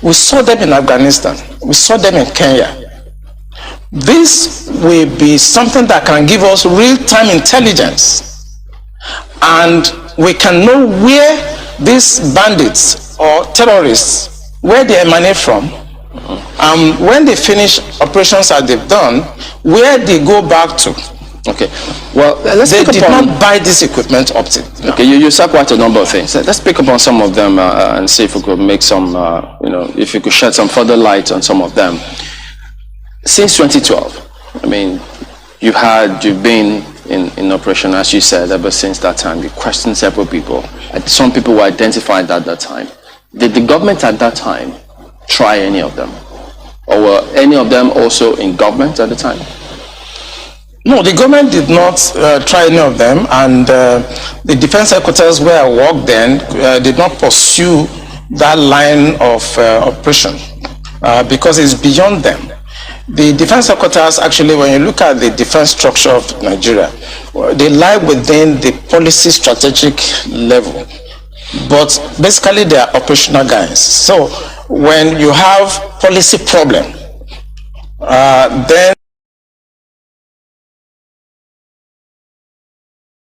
We saw them in Afghanistan. We saw them in Kenya. This will be something that can give us real-time intelligence, and we can know where these bandits or terrorists, where they emanate from, when they finish operations that they've done, where they go back to. Okay, well, they did not buy this equipment up to. Okay, you said quite a number of things. Let's pick up on some of them and see if we could make some, if you could shed some further light on some of them. Since 2012, I mean, you've been in operation, as you said, ever since that time. You questioned several people. Some people were identified at that time. Did the government at that time try any of them? Or were any of them also in government at the time? No, the government did not try any of them, and the defense headquarters where I worked then did not pursue that line of operation because it's beyond them. The defense headquarters, actually, when you look at the defense structure of Nigeria, they lie within the policy strategic level, but basically they are operational guys. So when you have policy problem, then